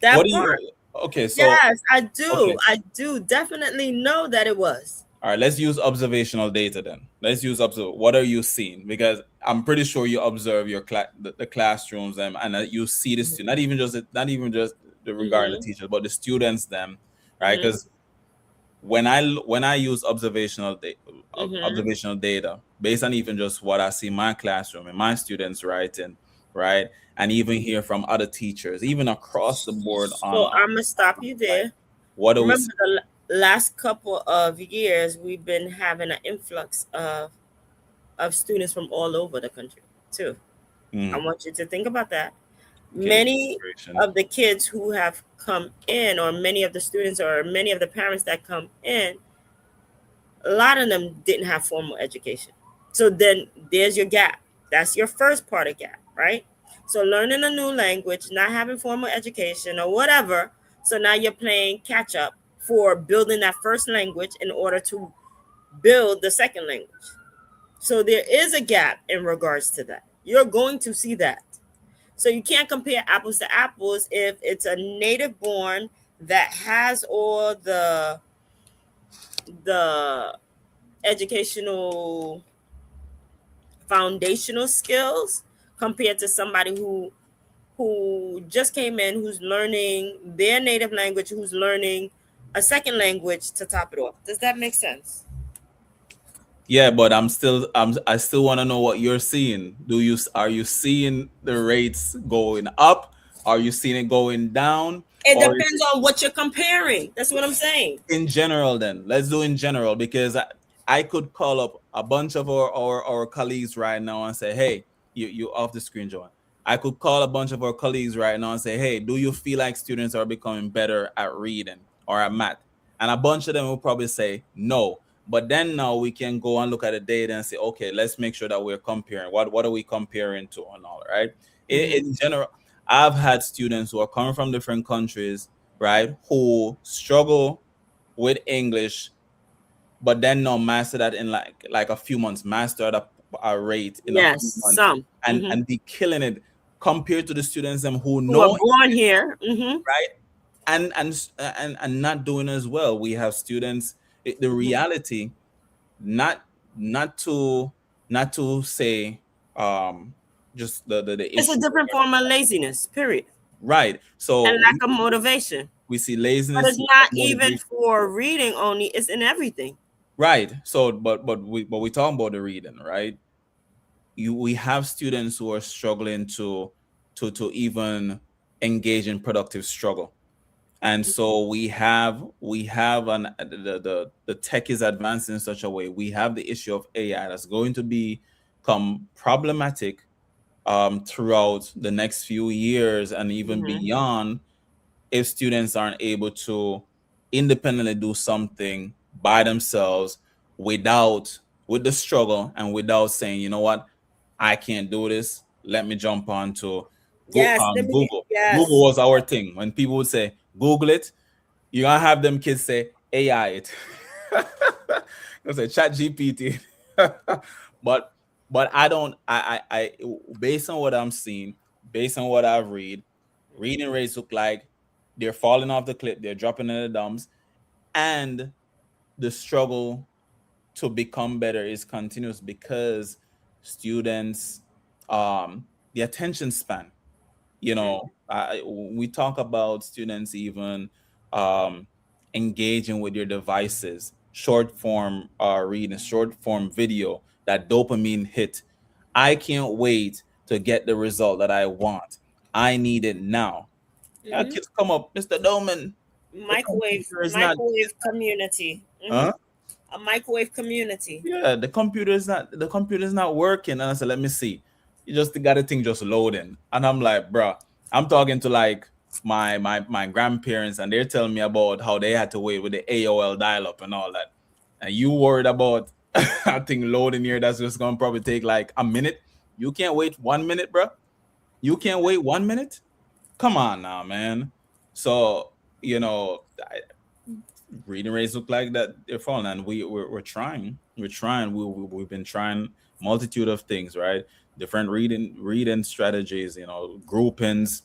what That do part. you okay, so Yes, I do. okay. I do definitely know that it was. All right, let's use observational data then. Let's use observe. What are you seeing? Because I'm pretty sure you observe the classrooms and you see the student, not even just the regarding the Mm-hmm. teachers, but the students them, right? Mm-hmm. Because when I use Mm-hmm. observational data based on even just what I see in my classroom and my students writing, right, and even hear from other teachers, even across the board So I'm gonna stop you like there. what do we Remember, see? the last couple of years, we've been having an influx of students from all over the country too. I Mm, want you to think about that. okay, Many immigration. of the kids who have come in, or many of the students, or many of the parents that come in, a lot of them didn't have formal education. So then there's your gap. That's your first part of gap, right? So learning a new language, not having formal education or whatever. So now you're playing catch up for building that first language in order to build the second language. So there is a gap in regards to that. You're going to see that. So you can't compare apples to apples if it's a native born that has all the educational foundational skills compared to somebody who just came in, who's learning their native language, who's learning a second language to top it off. Does that make sense? Yeah, but I still want to know what you're seeing. Are you seeing the rates going up? Are you seeing it going down? It Or is depends it on what you're comparing. That's what I'm saying. in general then? Let's do in general because I could call up a bunch of our colleagues right now and say, hey, you off the screen, Joanne. I could call a bunch of our colleagues right now and say, hey, do you feel like students are becoming better at reading or at math? And a bunch of them will probably say no. But then now we can go and look at the data and say, okay, let's make sure that we're comparing. What are we comparing to and all, right? In general, I've had students who are coming from different countries, right, who struggle with English, but then now master that in like a few months, master at a rate in a few Yes, months, some. and be killing it compared to the students them who Who are know, born here. right, and not doing as well. We have students. The reality, not not to not to say just the It's a issue, different form of laziness, period. right? And So lack of motivation. we see But laziness, it's not even motivation. for reading only, it's in everything. Right. So, but we talking about the reading, right? We have students who are struggling to even engage in productive struggle, and so we have the tech is advancing in such a way. We have the issue of AI that's going to become problematic throughout the next few years and even beyond if students aren't able to independently do something by themselves without with the struggle and without saying, you know what, I can't do this. Let me jump on to Yes, let me Google. Google yes. was our thing. When people would say Google it, you're gonna have them kids say AI it. You say Chat GPT. but but I don't I based on what I'm seeing, based on what I've reading rates look like they're falling off the cliff, they're dropping in the dumps, and the struggle to become better is continuous because students the attention span, we talk about students even um, engaging with your devices, short form reading, short form video, that dopamine hit. I can't wait to get the result that I want. I need it now. Yeah, kids come up, Mr. Doman. The Microwave, computer is not, microwave community. huh? A microwave community. Yeah, the computer is not working. And I said, let me see. You just got the thing just loading. And I'm like, bruh, I'm talking to like my grandparents, and they're telling me about how they had to wait with the AOL dial-up and all that. And you worried about I think loading here that's just gonna probably take like a minute. You can't wait 1 minute, bruh. You can't wait 1 minute. Come on now, man. So, reading rates look like that they're falling, and we're trying we've been trying multitude of things, right? Different reading strategies, groupings,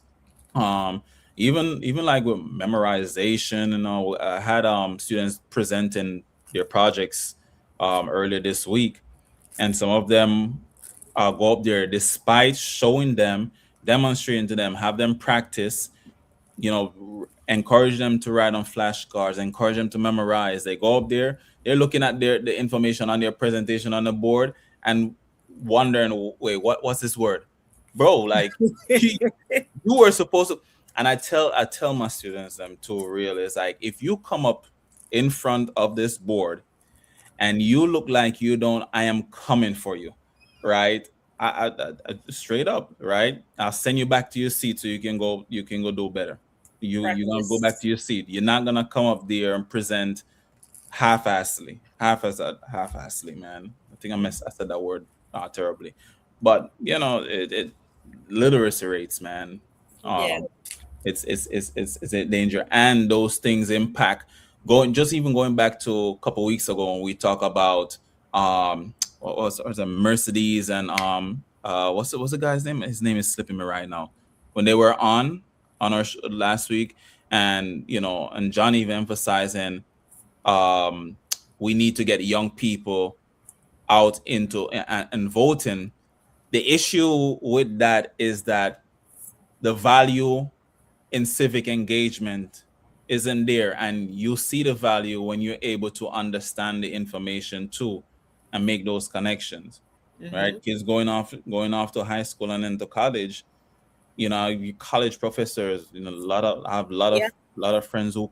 um even like with memorization. I had students presenting their projects earlier this week, and some of them go up there despite showing them, demonstrating to them, have them practice, encourage them to write on flashcards, encourage them to memorize. They go up there, they're looking at the information on their presentation on the board and wondering, wait, what's this word, bro? Like, you were supposed to. And I tell my students them to realize, like, if you come up in front of this board and you look like you don't, I am coming for you, right? I straight up, right? I'll send you back to your seat so you can go do better. You're gonna go back Practice. to your seat. You're not gonna come up there and present half-assly, man. I think I said that word terribly, but it literacy rates, man. Yeah. Um, it's a danger, and those things impact. Going back to a couple weeks ago when we talk about what was it, Mercedes and what's the guy's name? His name is slipping me right now. When they were on our last week, and and John even emphasizing um we need to get young people out into and voting. The issue with that is that the value in civic engagement isn't there, and you see the value when you're able to understand the information too and make those connections, right? Kids going off to high school and into college, college professors, I have a lot Yeah. of friends who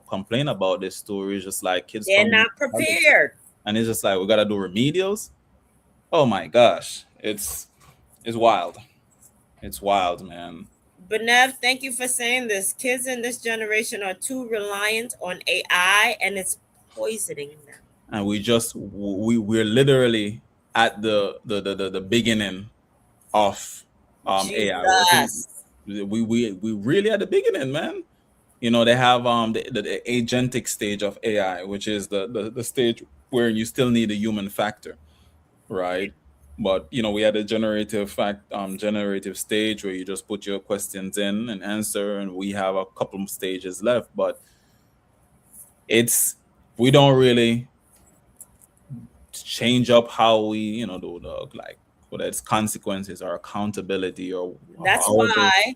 complain about this story. Just like kids They're coming not to college, prepared. and it's just like we gotta do remedials. Oh my gosh, it's wild. It's wild, man. But Nev, thank you for saying this. Kids in this generation are too reliant on AI, and it's poisoning them. And we're literally at the beginning of AI. I think Jesus. we really at the beginning, man. They have the agentic stage of AI, which is the stage where you still need a human factor, right? But we had a generative stage where you just put your questions in and answer, and we have a couple of stages left, but it's we don't really change up how we do the, like, whether it's consequences or accountability or That's how to. why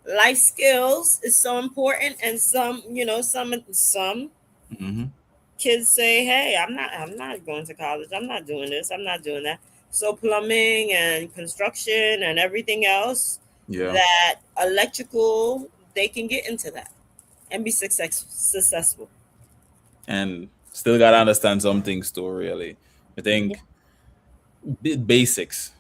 life skills is so important. And some Mhm. kids say, "Hey, I'm not going to college. I'm not doing this. I'm not doing that." So plumbing and construction and everything else, Yeah, that electrical, they can get into that and be successful. and still gotta understand some things too, really. I Mhm. think basics,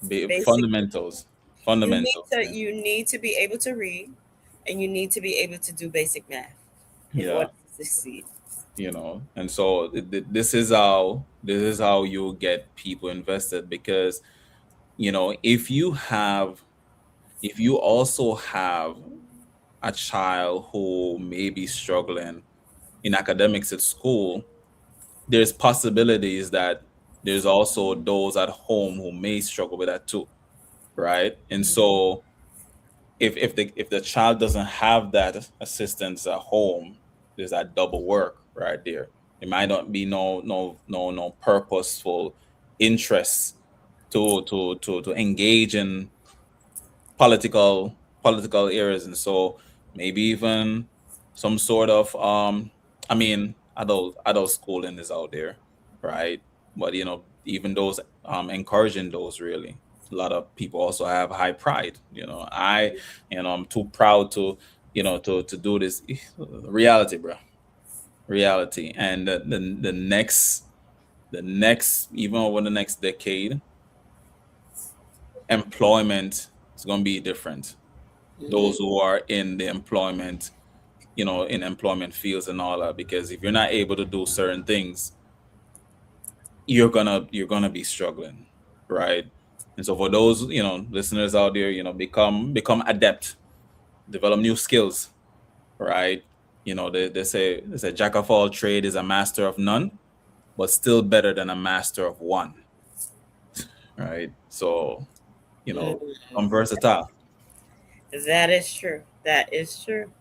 Basic. fundamentals, You need fundamentals, to man. you need to be able to read, and you need to be able to do basic math in Yeah, order to succeed. and so this is how you get people invested, because if you also have a child who may be struggling in academics at school, there's possibilities that there's also those at home who may struggle with that too, right? And so if the child doesn't have that assistance at home, there's that double work right there. It might not be no purposeful interest to engage in political areas, and so maybe even some sort of I mean, adult schooling is out there, right? But even those encouraging those, really, a lot of people also have high pride. I'm too proud to do this. Reality, bro. Reality. And the next even over the next decade, employment is going to be different. Those Mhm. who are in the employment, in employment fields and all that, because if you're not able to do certain things, you're gonna be struggling, right? And so for those listeners out there, become adept, develop new skills, right? They say jack of all trade is a master of none, but still better than a master of one, right? So become Mhm. versatile. That is true. That is true.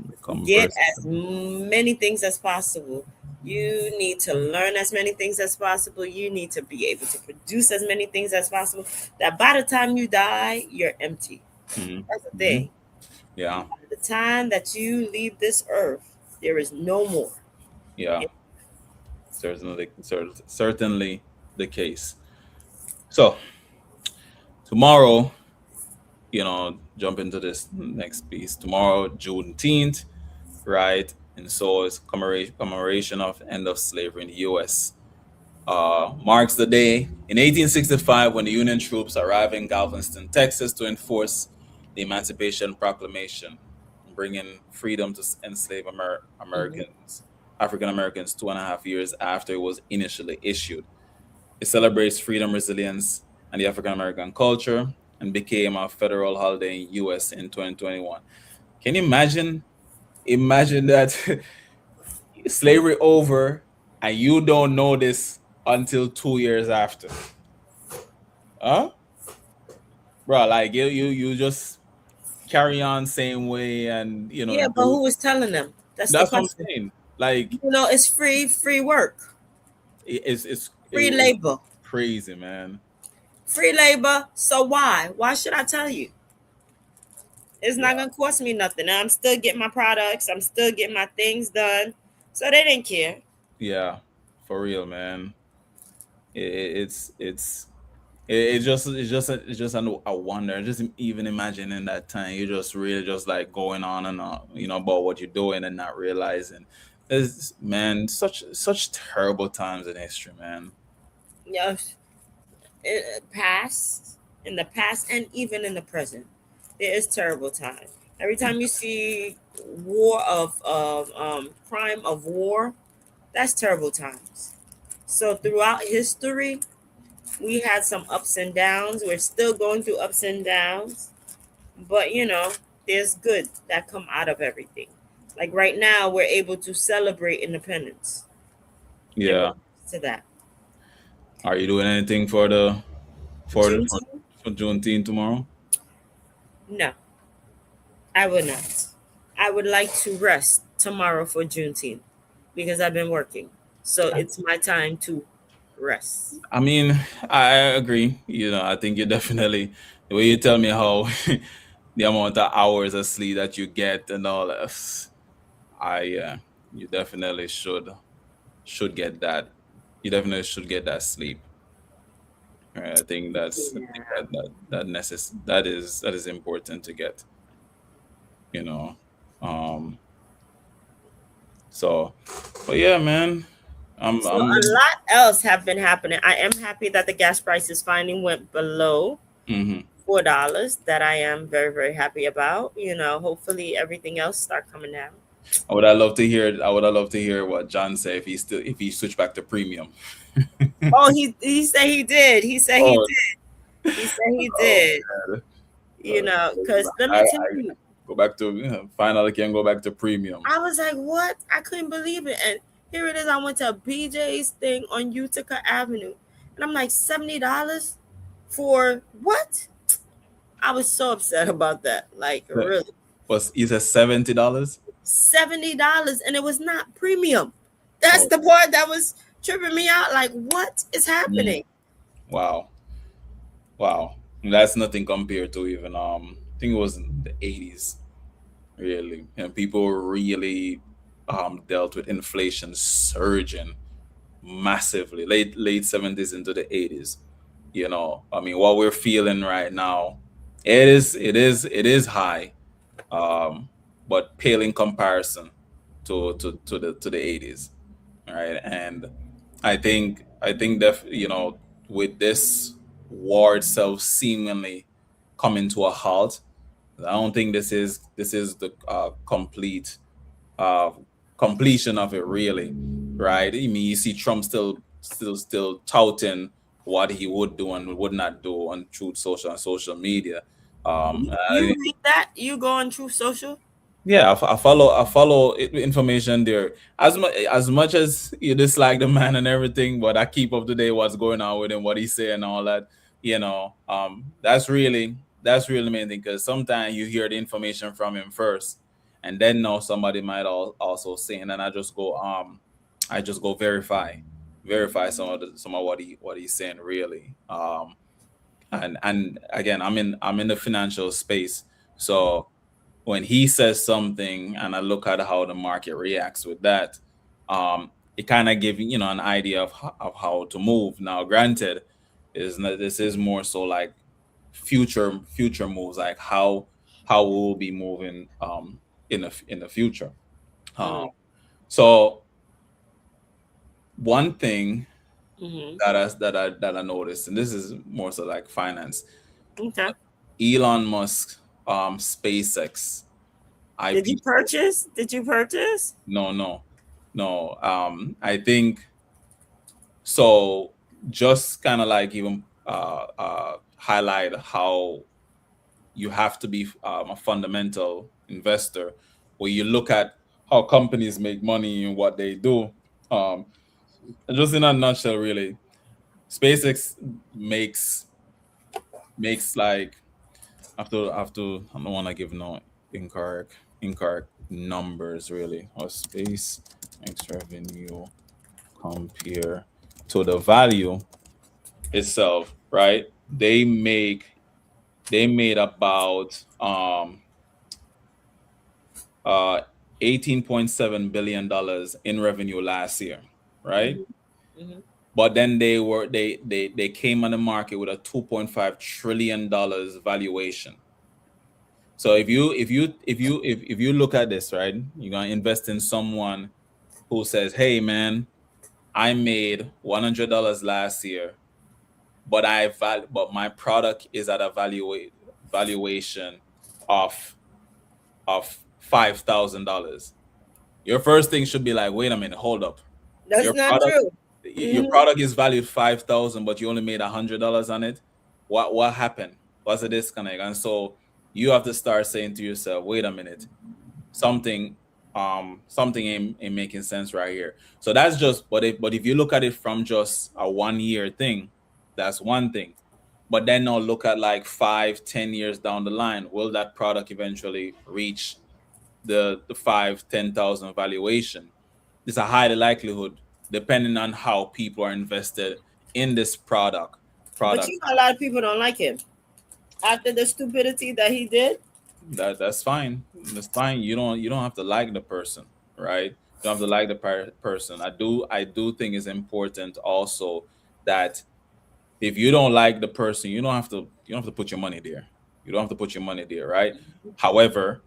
Become Get as versatile. many things as possible. You need to learn as many things as possible. You need to be able to produce as many things as possible. That by the time you die, you're empty. Mhm. That's the Mhm. thing. Yeah. By the time that you leave this earth, there is no more. Yeah. Certainly the case. So tomorrow, jump into this next piece. Tomorrow, Juneteenth, right? And so it's commemoration of end of slavery in the U.S. Marks the day in 1865 when the Union troops arrived in Galveston, Texas, to enforce the Emancipation Proclamation, bringing freedom to enslaved Mhm. African Americans 2.5 years after it was initially issued. It celebrates freedom, resilience, and the African American culture, and became a federal holiday in U.S. in 2021. Can you imagine? Imagine that slavery over, and you don't know this until 2 years after, huh? Bro, like you just carry on same way, and Yeah, but do. who was telling them? That's the That's what I'm question. saying. Like It's free work, free it's labor, crazy, man. free labor. So why? Why should I tell you? It's Yeah, not gonna cost me nothing. I'm still getting my products. I'm still getting my things done. So they didn't care. yeah, for real, man. It's it's just a wonder. Just even imagining that time, you're just really just like going on and on, about what you're doing and not realizing. It's, man, such terrible times in history, man. Yes, past, in the past, and even in the present, there is terrible time. Every time you see war of crime of war, that's terrible times. So throughout history, we had some ups and downs. We're still going through ups and downs, but there's good that come out of everything. Like right now, we're able to celebrate independence in Yeah. regards to that. Are you doing anything for Juneteenth? for Juneteenth tomorrow? No, I would not. I would like to rest tomorrow for Juneteenth because I've been working. So it's my time to rest. I mean, I agree. I think you definitely, the way you tell me how the amount of hours of sleep that you get and all that, you definitely should get that. You definitely should get that sleep. Right? I think Yeah. that is important to get. You know, um. So, but yeah, man, So I'm. a lot else have been happening. I am happy that the gas prices finally went below Mhm. $4. That I am very, very happy about. Hopefully everything else start coming down. I would have loved to hear what John said if he switched back to premium. Oh, he said he did. He said he Oh, did. He said he oh did. man. Uh, Because let me tell I you, go back to finally can go back to premium. I was like, what? I couldn't believe it. And here it is. I went to a BJ's thing on Utica Avenue. And I'm like, $70 for what? I was so upset about that. Like, really. Was is it $70? $70. And it was not premium. That's Oh, the part that was tripping me out. Like, what is mm, happening? wow, wow. That's nothing compared to even I think it was in the 80s, really. And people really dealt with inflation surging massively, late 70s into the 80s. I mean, what we're feeling right now, it is high, um, but pale in comparison to the 80s, right? And I think that with this war itself seemingly coming to a halt, I don't think this is the complete uh, completion of it, really, right? I mean, you see Trump still touting what he would do and would not do on Truth Social and social media. You read that? You go on True Social? Yeah, I follow information there. As much as you dislike the man and everything, but I keep up to date what's going on with him, what he's saying, and all that. That's really the main thing, because sometimes you hear the information from him first, and then now somebody might also say, and then I just go verify some of what he's saying, really. And again, I'm in the financial space, so when he says something and I look at how the market reacts with that, it kind of gives an idea of how to move. Now, granted, this is more so like future moves, like how we'll be moving in the future. Um, Mm-hmm. so one thing Mm-hmm. that I noticed, and this is more so like finance, Okay. Elon Musk, SpaceX, Did you IPO. purchase? Did you purchase? No, no, no. I think so. Just kind of like even highlight how you have to be a fundamental investor, where you look at how companies make money and what they do. Um, just in a nutshell, really, SpaceX makes like I don't want to give no incorrect numbers, really. Or SpaceX revenue compare to the value itself, right? They made about uh 18.7 billion dollars in revenue last year, right? Mm-hmm. Mm-hmm. But then they came on the market with a 2.5 trillion dollars valuation. So if you look at this, right, you're gonna invest in someone who says, "Hey, man, I made $100 last year, but but my product is at a valuation of $5,000." Your first thing should be like, "Wait a minute, hold up. That's Your not product true. your product is valued 5,000, but you only made $100 on it. What happened? What's the disconnect?" And so you have to start saying to yourself, "Wait a minute, something something ain't making sense right here." So that's just, but if you look at it from just a 1 year thing, that's one thing. But then now look at like 5, 10 years down the line. Will that product eventually reach the 5, 10,000 valuation? It's a high likelihood, depending on how people are invested in this product. But Product you know, a lot of people don't like him after the stupidity that he did. that's fine. That's fine. You don't have to like the person, right? You don't have to like the person. I do think it's important also that if you don't like the person, you don't have to put your money there. You don't have to put your money there, right? However,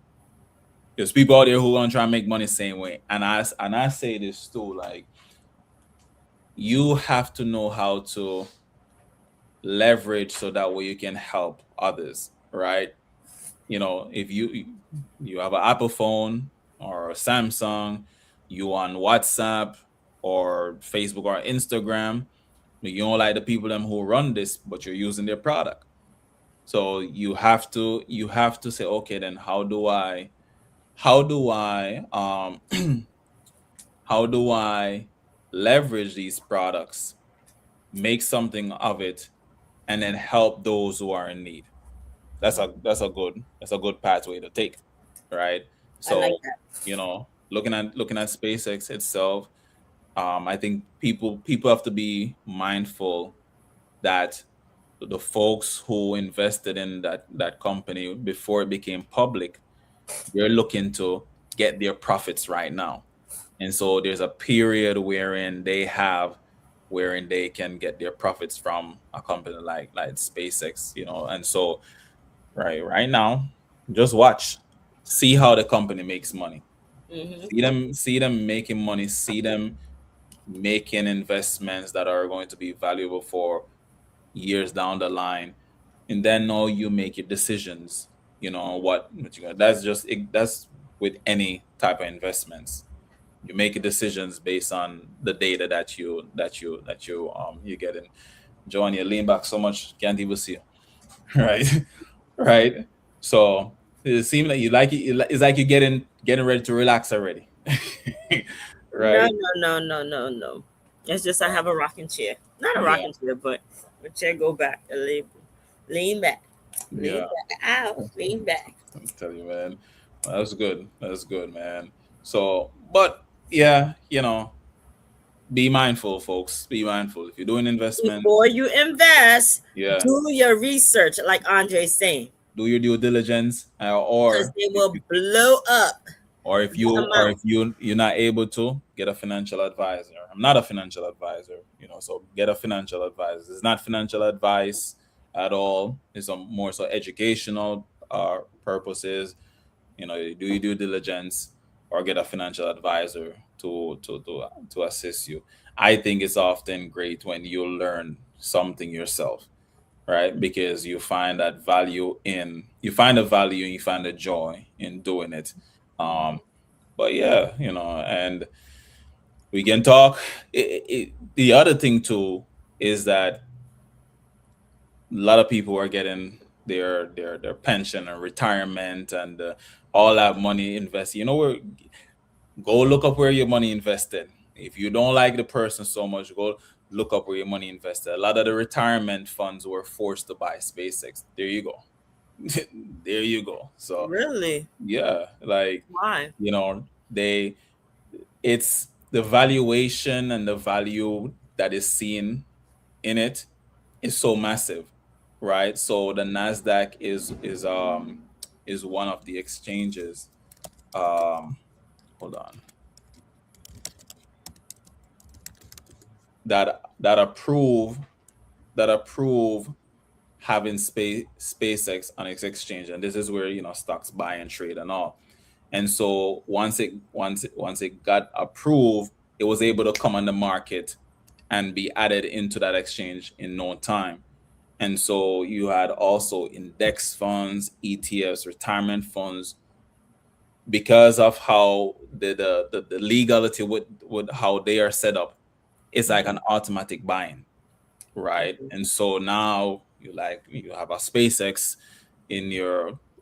there's people out there who want to try and make money same way, and I say this too, like, you have to know how to leverage so that way you can help others, right? If you have an Apple phone or a Samsung, you on WhatsApp or Facebook or Instagram, you don't like the people them who run this, but you're using their product. So you have to say, okay, then how do I how do I leverage these products, make something of it, and then help those who are in need? That's a good pathway to take, right? I like So, looking at SpaceX itself, I think people have to be mindful that the folks who invested in that company before it became public, they're looking to get their profits right now. And so there's a period wherein they can get their profits from a company like SpaceX, and so right now, just watch, see how the company makes money. that. See them making money, see them making investments that are going to be valuable for years down the line, and then now you make your decisions. What you got. That's with any type of investments. You make decisions based on the data that you get in. Joanne, you lean back so much, can't even see you. Right. Right. So it seems like you like it. It's like you're getting ready to relax already. No, Right. no, no, no, no, no. It's just I have a rocking chair. Not a Yeah. rocking chair, but a chair go back a little, lean back, lean Yeah. back, ow, lean back. I tell you, man. That's good. That's good, man. So, but yeah, be mindful, folks. Be mindful. If you're doing investment, Before you invest, yeah, do your research, like Andre's saying, do your due diligence, because they will blow up if the you or if amount. you're not able to, get a financial advisor. I'm not a financial advisor, so get a financial advisor. It's not financial advice at all. It's a more so educational purposes. You do your due diligence or get a financial advisor to assist you. I think it's often great when you learn something yourself, right? Because you find the value and you find the joy in doing it. Um, but yeah, and we can talk. The other thing too is that a lot of people are getting their pension and retirement and all that money invested. Where go look up where your money invested. If you don't like the person so much, go look up where your money invested. A lot of the retirement funds were forced to buy SpaceX. There you go. There you go. So Really? yeah, like, Why? they it's the valuation and the value that is seen in it is so massive, right? So the Nasdaq is one of the exchanges. Hold on. That approve having SpaceX on its exchange, and this is where stocks buy and trade and all. And so once it got approved, it was able to come on the market and be added into that exchange in no time. And so you had also index funds, ETFs, retirement funds, because of how the legality with how they are set up, it's like an automatic buying, right? And so now you have a SpaceX in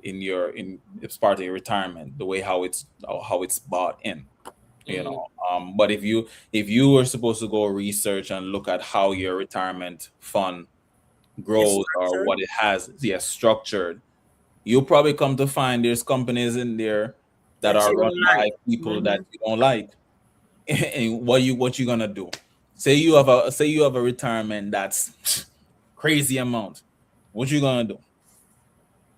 in it's part of your retirement, the way how it's bought in, you Mm-hmm. know. But if you were supposed to go research and look at how your retirement fund It's grows or structured. what it has, yeah, structured, you'll probably come to find there's companies in there that That are you run don't by like. people that Mm-hmm. you don't like. And what you gonna do? Say you have a retirement that's crazy amount. What you gonna do?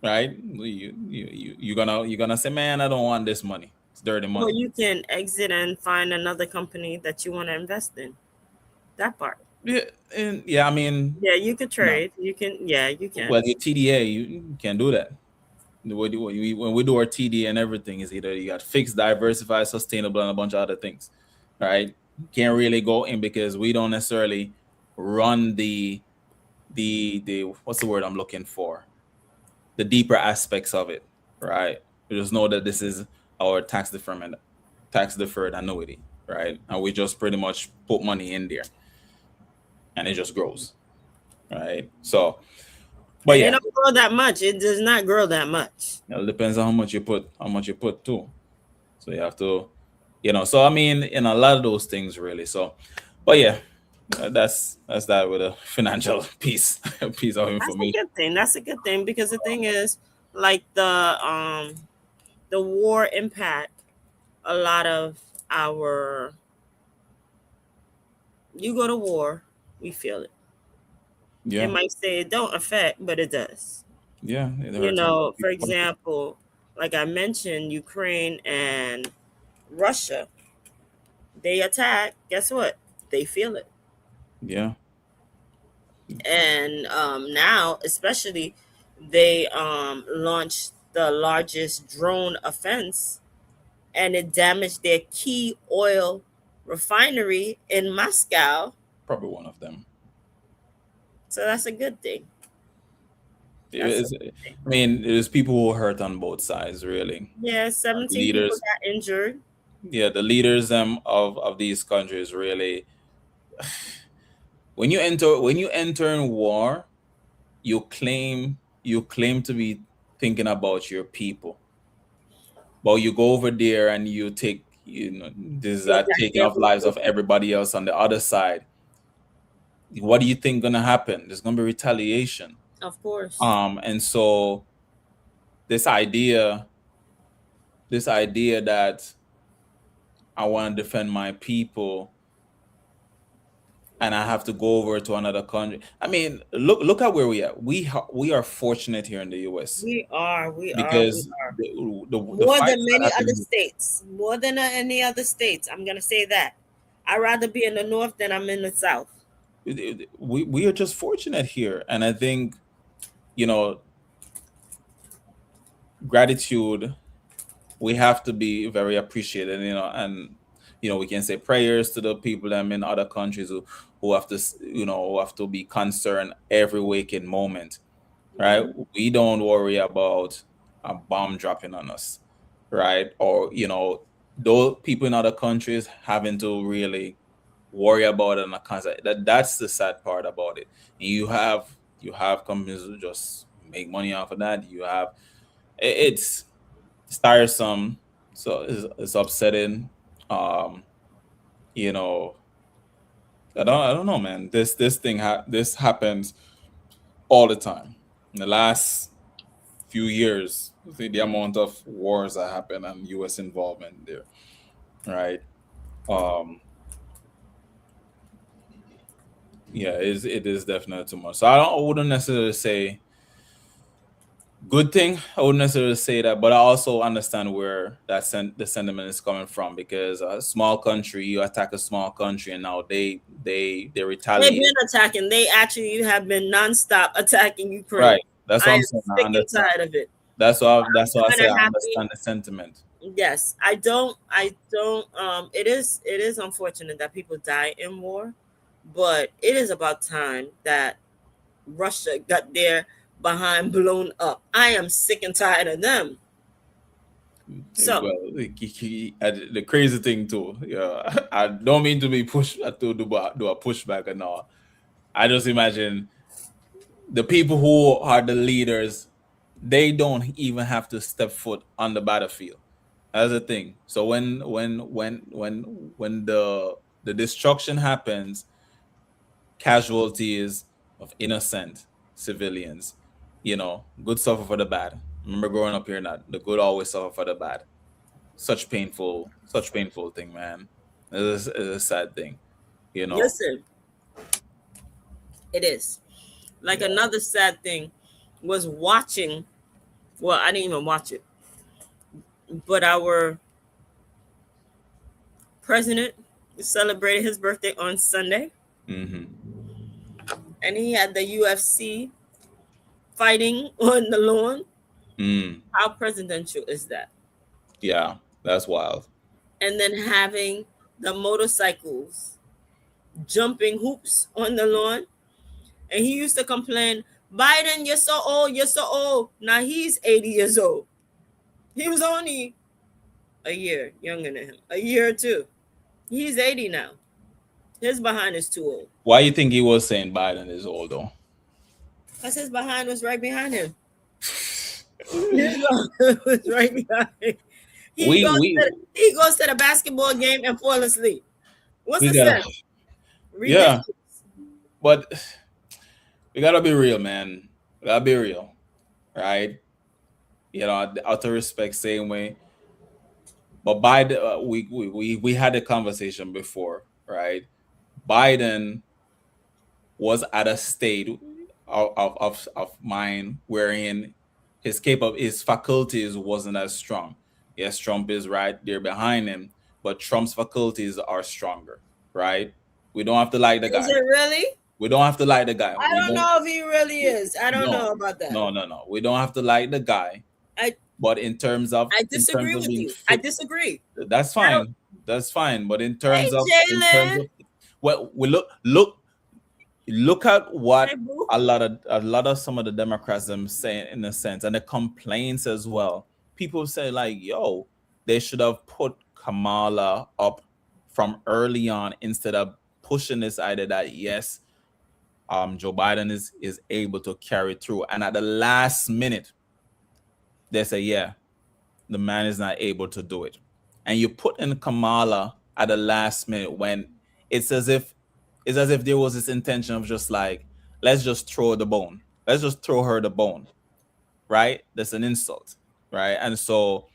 Right? You're gonna say, man, I don't want this money. It's dirty Well, money. you can exit and find another company that you want to invest in. That part. Yeah, and yeah, I mean, Yeah, you could no. trade. You can. Yeah, you can. Well, your TDA, you can't do that. When we do our TD and everything, is either you got fixed, diversified, sustainable, and a bunch of other things, right? You can't really go in because we don't necessarily run the what's the word I'm looking for? The deeper aspects of it, right? We just know that this is our tax deferred annuity, right? And we just pretty much put money in there, and it just grows, right? So, but And it yeah, don't grow that much. It does not grow that much. it depends on how much you put too. So you have to, So I mean, in a lot of those things, really. So, but yeah, that's that with a financial piece of That's a information. good thing. That's a good thing because the thing is, like the war impact a lot of our. You go to war, we feel it. They Yeah, might say it don't affect, but it does. yeah, it hurts a lot of For people. example, like I mentioned, Ukraine and Russia, they attack. Guess what? They feel it. Yeah, And now, especially, they launched the largest drone offense, and it damaged their key oil refinery in Moscow. probably one of them. So that's a good thing. It That's a is, good thing. I mean, there's people who hurt on both sides, really. Yeah, 17 people Leaders, got injured. yeah, the leaders of these countries really. When you enter in war, you claim to be thinking about your people, but you go over there and you take this is You that attack taking their off lives people, of everybody else on the other side. What do you think gonna happen? There's gonna be retaliation. of course. And so this idea this idea that I want to defend my people and I have to go over to another country. I mean, look at where we are. We are fortunate here in the US We because are. the More than fights that many have other been states, more than any other states. I'm gonna say that. I'd rather be in the north than I'm in the south. we are just fortunate here, and I think you know gratitude, we have to be very appreciated, and we can say prayers to the people that in other countries who have to who have to be concerned every waking moment, right? Mhm. We don't worry about a bomb dropping on us, right? Or those people in other countries having to really worry about it on a constant. That's the sad part about it. And you have companies who just make money off of that. It's tiresome, so it's upsetting. um you know I don't know, man. This happens all the time. In the last few years, the amount of wars that happen and US involvement there, right? um yeah, it is definitely too much. So I wouldn't necessarily say good thing. I wouldn't necessarily say that, but I also understand where the sentiment is coming from, because a small country, you attack a small country, and now they They've retaliate. been attacking. They actually have been nonstop attacking Ukraine. Right. That's I what I'm am saying. I sick and understand. tired of it. That's why I say Kind I of happy. understand the sentiment. Yes, I don't it is unfortunate that people die in war, but it is about time that Russia got their behind blown up. I am sick and tired of them. So, Well, the crazy thing too, yeah, I don't mean to be pushed to do a pushback and all. I just imagine the people who are the leaders, they don't even have to step foot on the battlefield. That's the thing. So when the destruction happens, casualties of innocent civilians, good suffer for the bad. Remember growing up here, not the good always suffer for the bad. Such painful thing, man. It's a sad thing, you know. listen, it is. Like Yeah. another sad thing was watching, well, I didn't even watch it, but our president celebrated his birthday on Sunday, Mm-hmm. and he had the UFC fighting on the lawn. Mm. How presidential is that? Yeah, that's wild. And then having the motorcycles jumping hoops on the lawn. And he used to complain, Biden, you're so old, you're so old. Now he's 80 years old. He was only a year younger than him, a year or two. He's 80 now. His behind is too old. Why you think he was saying Biden is old though? Because his behind was right behind him. His behind was right behind him. We He goes to the basketball game and fall asleep. What's we the gotta sense? yeah, Ridiculous. but we gotta be real, man. We gotta be real, right? Out of respect, same way. But Biden, we had a conversation before, right? Biden was at a state of mind wherein his faculties wasn't as strong. Yes, Trump is right there behind him, but Trump's faculties are stronger, right? We don't have to like the Is guy. it really? We don't have to like the guy. I We don't don't. know if he really is. I don't No, know about that. no. We don't have to like the guy. I But I in terms disagree of with being you. I fit, disagree. that's I don't. fine. That's fine. But Hey, in terms Jalen. of well, we look at Hey, what boo. a lot of some of the Democrats them saying in a sense, and the complaints as well. People say like, "Yo, they should have put Kamala up from early on instead of pushing this idea that yes, Joe Biden is able to carry through." And at the last minute, they say, "Yeah, the man is not able to do it." And you put in Kamala at the last minute when it's as if there was this intention of just like, let's just throw the bone. Let's just throw her the bone, right? That's an insult, right? And so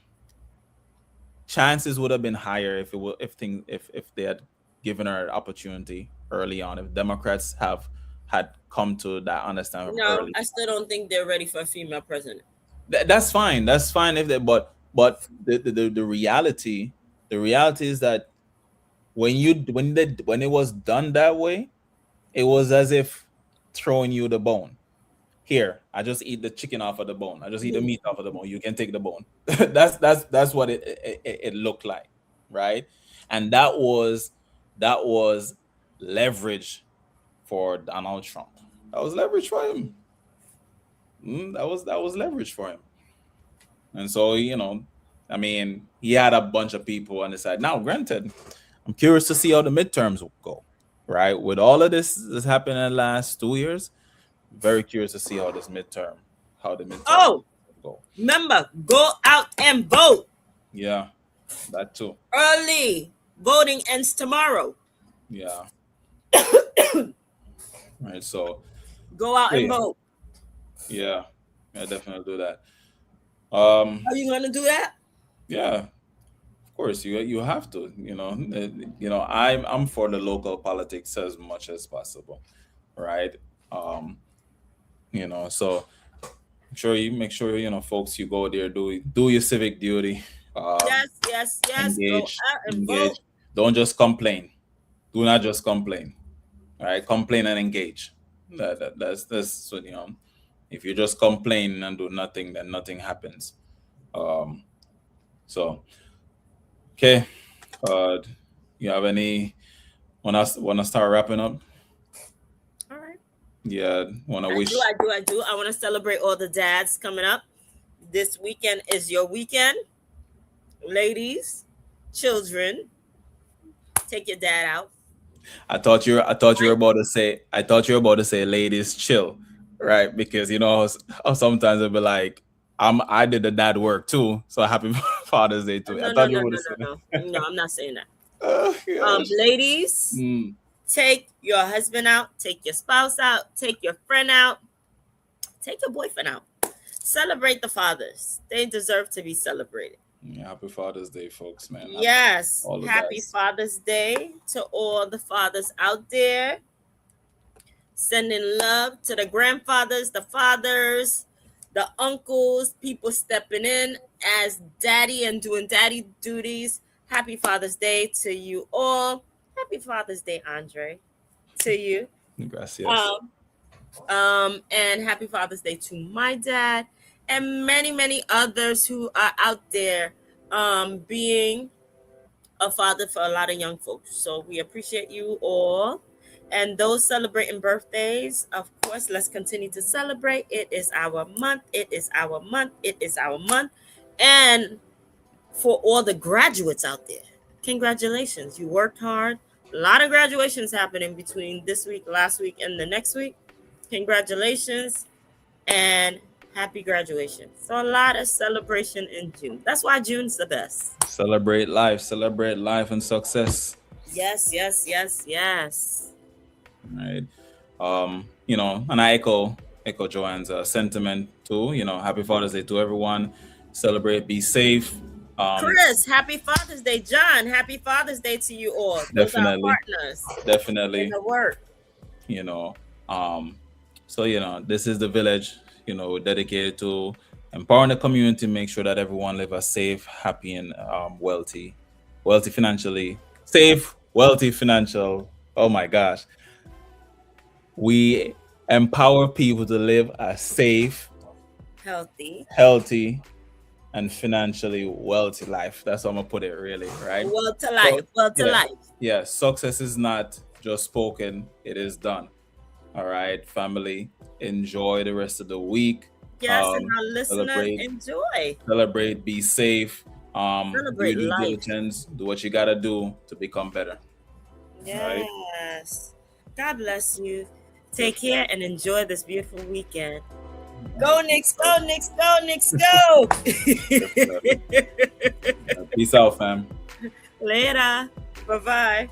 chances would have been higher if it were if they had given her an opportunity early on. If Democrats had come to that understanding No, early, I still don't think they're ready for a female president. That's fine. That's fine if they but the reality is that when it was done that way, it was as if throwing you the bone. Here, I just eat the chicken off of the bone. I just eat the Mhm. meat off of the bone. You can take the bone. That's what it looked like, right? And that was leverage for Donald Trump. That was leverage for him. That was leverage for him. And so, I mean, he had a bunch of people on the side. Now, granted, I'm curious to see how the midterms will go, right? With all of this that's happened in the last 2 years, very curious to see how the midterm Oh, will go. remember, go out and vote Yeah, that too. early. Voting ends tomorrow. Yeah, right. Go out So and yeah, vote. yeah, yeah, definitely do that. Are you gonna do that? Yeah, of course, you have to. I'm for the local politics as much as possible, right? Um, so make sure folks, you go there, do your civic duty, Yes, yes, yes. Go engage, out and vote. engage. Don't just complain. Do not just complain. All right, complain and engage. That's what If you just complain and do nothing, then nothing happens. Um, So, okay. You have any? Want to start wrapping up? All right. Yeah. Want to I do, wish. I do, I do. I want to celebrate all the dads coming up. This weekend is your weekend. Ladies, children, take your dad out. I thought you were about to say. I thought you were about to say, ladies, chill, right? Because how sometimes it'll be like, I did the dad work too. So happy Father's Day too. I No, no, thought you no, were no, going to say no, that. no. No, I'm not saying that. Oh gosh. Ladies, Mm. take your husband out, take your spouse out, take your friend out, take your boyfriend out. Celebrate the fathers. They deserve to be celebrated. Yeah, happy Father's Day, folks, man. Yes. All the Happy dads. Father's Day to all the fathers out there. Sending love to the grandfathers, the fathers, the uncles, people stepping in as daddy and doing daddy duties. Happy Father's Day to you all. Happy Father's Day, Andre, to you. Gracias. And happy Father's Day to my dad and many, many others who are out there being a father for a lot of young folks. So we appreciate you all. And those celebrating birthdays, of course, let's continue to celebrate. It is our month. It is our month. It is our month. And for all the graduates out there, congratulations. You worked hard. A lot of graduations happening between this week, last week, and the next week. Congratulations and happy graduation. So a lot of celebration in June. That's why June's the best. Celebrate life and success. Yes, yes, yes, yes. Right. And I echo Joanne's sentiment too. Happy Father's Day to everyone. Celebrate, be safe. Chris, happy Father's Day. John, happy Father's Day to you all. Those are our partners. Definitely. In the work. So this is the village, dedicated to empowering the community, make sure that everyone live a safe, happy, and wealthy financially. Safe, wealthy, financial. Oh my gosh. We empower people to live a safe, healthy, and financially wealthy life. That's how I'm gonna put it, really, right? Well to life. Life. Yeah, success is not just spoken, it is done. All right, family, enjoy the rest of the week. Yes, and our listeners, enjoy. Celebrate, be safe. Celebrate do due life. diligence, do what you gotta do to become better. Yes. Right? God bless you. Take care and enjoy this beautiful weekend. Go Knicks, go Knicks, go Knicks, go! Peace out, fam. Later. Bye-bye.